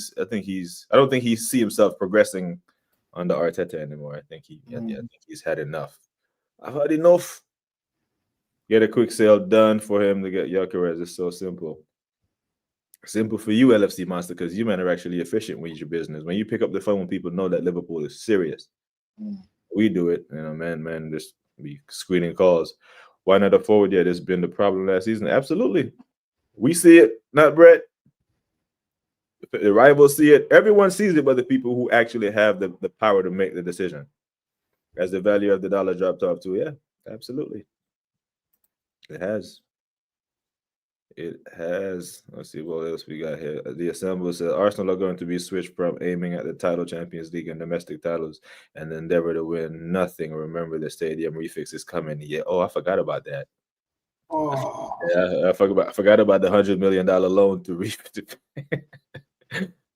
[SPEAKER 1] see himself progressing under Arteta anymore. I think he's had enough. I've had enough. Get a quick sale done for him to get Gyökeres. It's so simple. Simple for you, LFC Monster, because you men are actually efficient with your business. When you pick up the phone when people know that Liverpool is serious, we do it. Man, just be screening calls. Why not a forward? Yeah, there's been the problem last season. Absolutely. We see it, not Brett. The rivals see it. Everyone sees it, but the people who actually have the power to make the decision. As the value of the dollar dropped off too. Yeah, absolutely. It has. Let's see what else we got here. The Assemble says Arsenal are going to be switched from aiming at the title, Champions League, and domestic titles, and the endeavor to win nothing. Remember, the stadium refix is coming. Yeah. Oh, I forgot about that.
[SPEAKER 2] Oh,
[SPEAKER 1] yeah, I forgot about the $100 million loan to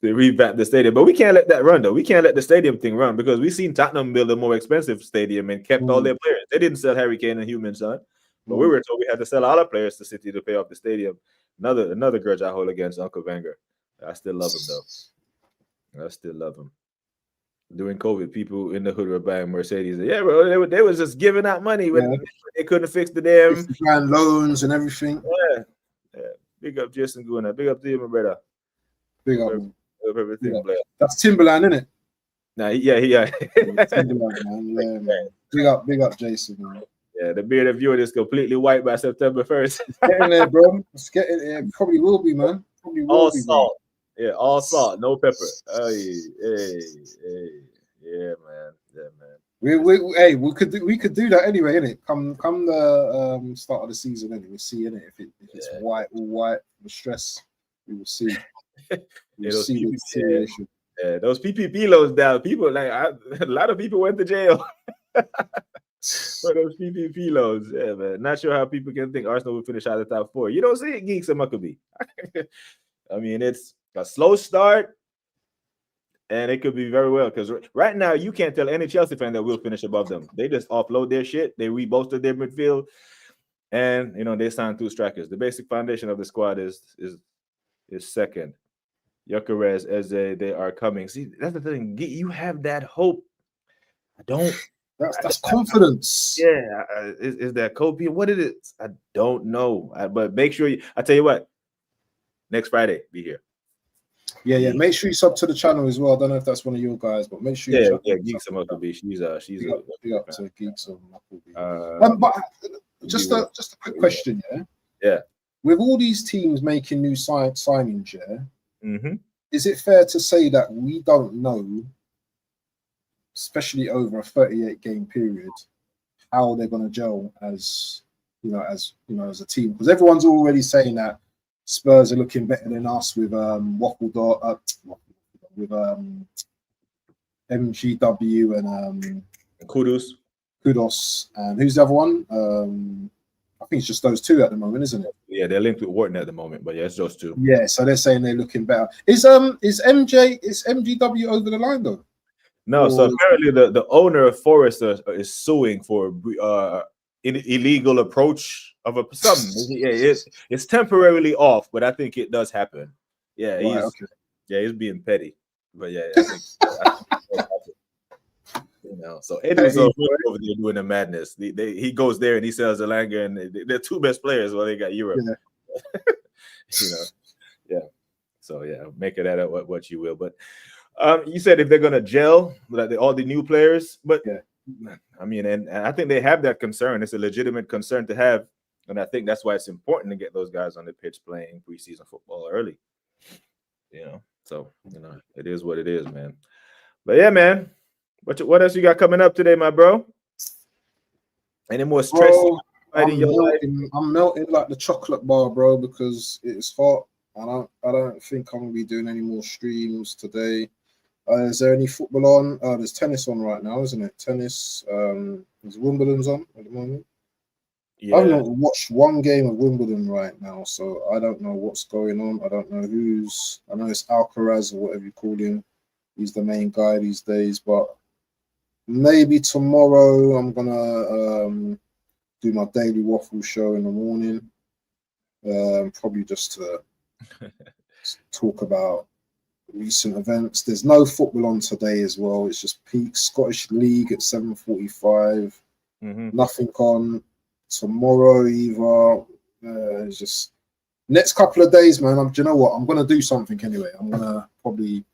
[SPEAKER 1] revamp the stadium. But we can't let that run, though. We can't let the stadium thing run because we've seen Tottenham build a more expensive stadium and kept all their players. They didn't sell Harry Kane and Heung-min Son. But we were told we had to sell all our players to City to pay off the stadium. Another grudge I hold against Uncle Wenger. I still love him, though. I still love him. During COVID, people in the hood were buying Mercedes. Yeah, bro, they was just giving out money when they couldn't fix the damn
[SPEAKER 2] loans and everything.
[SPEAKER 1] Yeah. Big up Jason Guna. Big up to you, my brother.
[SPEAKER 2] Big up
[SPEAKER 1] everything, Blair.
[SPEAKER 2] That's Timberland, isn't it?
[SPEAKER 1] Nah, yeah.
[SPEAKER 2] Timberland, man. Yeah. Big up Jason, man.
[SPEAKER 1] Yeah, the bearded viewer is completely white by September 1st.
[SPEAKER 2] Get in there, bro. Let's get in there. Probably will be, man.
[SPEAKER 1] All salt. Bro. Yeah, all salt, no pepper. Hey. Yeah, man.
[SPEAKER 2] We could do that anyway, innit? Come the start of the season, innit? We'll see, innit? If it's white, all white, the stress, we will see.
[SPEAKER 1] Those PPP loans down. People a lot of people went to jail. For those PPP loans, yeah, man. Not sure how people can think Arsenal will finish out of the top 4. You don't see it, Geeks and Muckaby. I mean, it's a slow start, and it could be very well because right now you can't tell any Chelsea fan that we'll finish above them. They just offload their shit. They rebolstered their midfield, and they signed 2 strikers. The basic foundation of the squad is second. Gyökeres, Eze, they are coming. See, that's the thing. You have that hope. I don't.
[SPEAKER 2] That's confidence.
[SPEAKER 1] Yeah, is that copium? What it is? I don't know. But make sure I tell you what. Next Friday, be here.
[SPEAKER 2] Yeah. Make sure you sub to the channel as well. I don't know if that's one of your guys, but make sure you
[SPEAKER 1] Geeks and Muckleby. She's
[SPEAKER 2] big up to Geeks and Muckleby. But just a quick question,
[SPEAKER 1] Yeah.
[SPEAKER 2] With all these teams making new signings,
[SPEAKER 1] Mm-hmm.
[SPEAKER 2] is it fair to say that we don't know, especially over a 38 game period, how they're going to gel as a team? Because everyone's already saying that Spurs are looking better than us with MGW and
[SPEAKER 1] Kudos.
[SPEAKER 2] And who's the other one? I think it's just those two at the moment, isn't it?
[SPEAKER 1] Yeah, they're linked with Wharton at the moment, but yeah, it's those two.
[SPEAKER 2] Yeah, so they're saying they're looking better. Is MGW over the line though?
[SPEAKER 1] No, so apparently the owner of Forest is suing for illegal approach of something. Yeah, it's temporarily off, but I think it does happen. Yeah, he's being petty, but yeah, I think so Eddie's over there doing the madness. He goes there and he sells Elanga, and they're two best players. Well, they got Europe. Yeah. So yeah, make it at what you will. But you said if they're gonna gel, like all the new players, but I mean, and I think they have that concern. It's a legitimate concern to have, and I think that's why it's important to get those guys on the pitch playing preseason football early. So it is what it is, man. But yeah, man. What else you got coming up today, my bro? Any more stress?
[SPEAKER 2] I'm melting like the chocolate bar, bro, because it's hot. I don't think I'm gonna be doing any more streams today. Is there any football on? There's tennis on right now, isn't it? Tennis. There's Wimbledon's on at the moment. Yeah. I've not watched one game of Wimbledon right now, so I don't know what's going on. I don't know I know it's Alcaraz or whatever you call him. He's the main guy these days, but maybe tomorrow I'm gonna do my daily waffle show in the morning. Probably just to talk about recent events. There's no football on today as well. It's just peak Scottish League at 7:45. Nothing on tomorrow either. It's just next couple of days, man. Do you know what? I'm gonna do something anyway. I'm gonna probably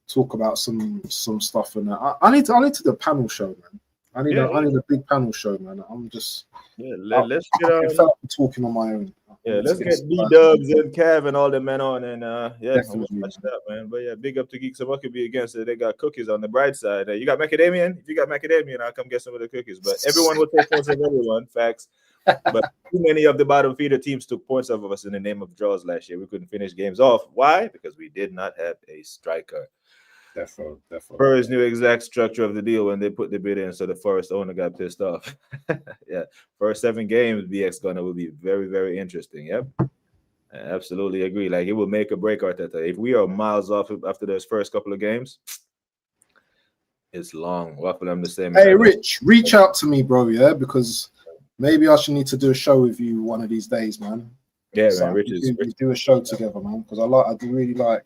[SPEAKER 2] talk about some stuff and that. I need to do a panel show, man. I need a big panel show, man. I'm just
[SPEAKER 1] let's get
[SPEAKER 2] talking on my own.
[SPEAKER 1] Yeah, let's get D-Dubs and Cav and all the men on, and watch that, man. But yeah, big up to Geeks and Muckleby against it. They got cookies on the bright side. You got macadamia? If you got macadamia, I'll come get some of the cookies. But everyone will take points of everyone. Facts. But too many of the bottom feeder teams took points off of us in the name of draws last year. We couldn't finish games off. Why? Because we did not have a striker.
[SPEAKER 2] Definitely.
[SPEAKER 1] Spurs knew exact structure of the deal when they put the bid in, so the Forest owner got pissed off. Yeah, first 7 games, BX Gunner will be very, very interesting. Yep, I absolutely agree. Like it will make or break Arteta. If we are miles off after those first couple of games, it's long. Waffle, I'm the same.
[SPEAKER 2] Hey, Rich, reach out to me, bro. Yeah, because maybe I should need to do a show with you one of these days, man.
[SPEAKER 1] Yeah, man. Rich
[SPEAKER 2] do a show together, man. Because I do really like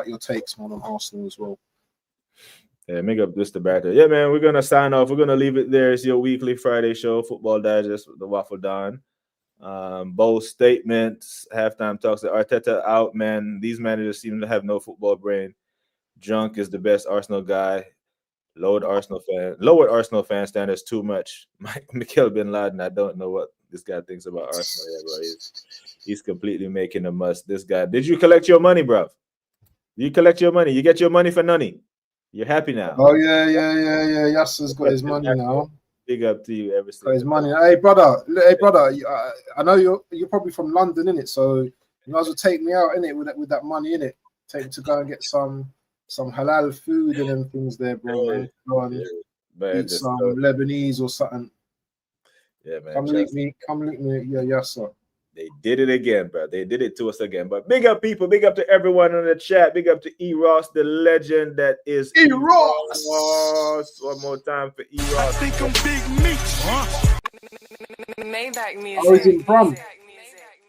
[SPEAKER 2] your takes, man, on Arsenal as well.
[SPEAKER 1] Yeah, make up this the batter. Yeah, man. We're gonna sign off. We're gonna leave it there. It's your weekly Friday show, Football Digest with the Waffle Don. Bold statements, halftime talks. Arteta out, man. These managers seem to have no football brain. Junk is the best Arsenal guy. Lowered Arsenal fan standards too much. Mikel Bin Laden, I don't know what this guy thinks about Arsenal yet, bro. He's completely making a must. This guy. Did you collect your money, bro? You collect your money. You get your money for nonny. You're happy now.
[SPEAKER 2] Oh yeah. Yasser's got his money now.
[SPEAKER 1] Big up to you, every single.
[SPEAKER 2] Got his money. Hey brother. I know you're probably from London, innit? So you might as well take me out, innit, with that money, innit? Take me to go and get some halal food and them things there, bro. Go and eat some Lebanese or something.
[SPEAKER 1] Yeah, man.
[SPEAKER 2] Come link me. Yeah, Yasser.
[SPEAKER 1] They did it again, bro. They did it to us again. But big up, people. Big up to everyone in the chat. Big up to E. Ross, the legend that is
[SPEAKER 2] E. Ross.
[SPEAKER 1] One more time for E. Ross.
[SPEAKER 3] I think I'm Big Meech.
[SPEAKER 4] Maybach music.
[SPEAKER 2] Oh, he's in Brum.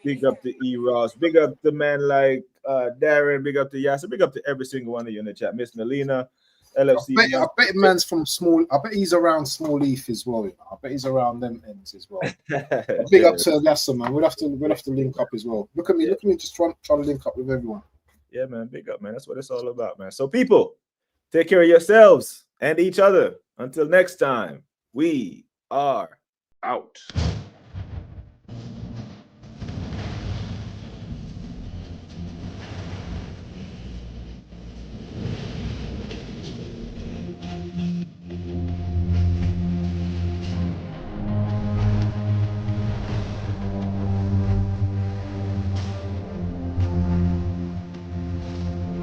[SPEAKER 1] Big up to E. Ross. Big up to man like Darren. Big up to Yasser. Big up to every single one of you in the chat. Miss Melina, LFC.
[SPEAKER 2] I bet man's from Small. I bet he's around Small Leaf as well. I bet he's around them ends as well. Big up to Yasser, man. We'll have to link up as well. Look at me just trying to link up with everyone.
[SPEAKER 1] Yeah, man. Big up, man. That's what it's all about, man. So, people, take care of yourselves and each other. Until next time, we are out.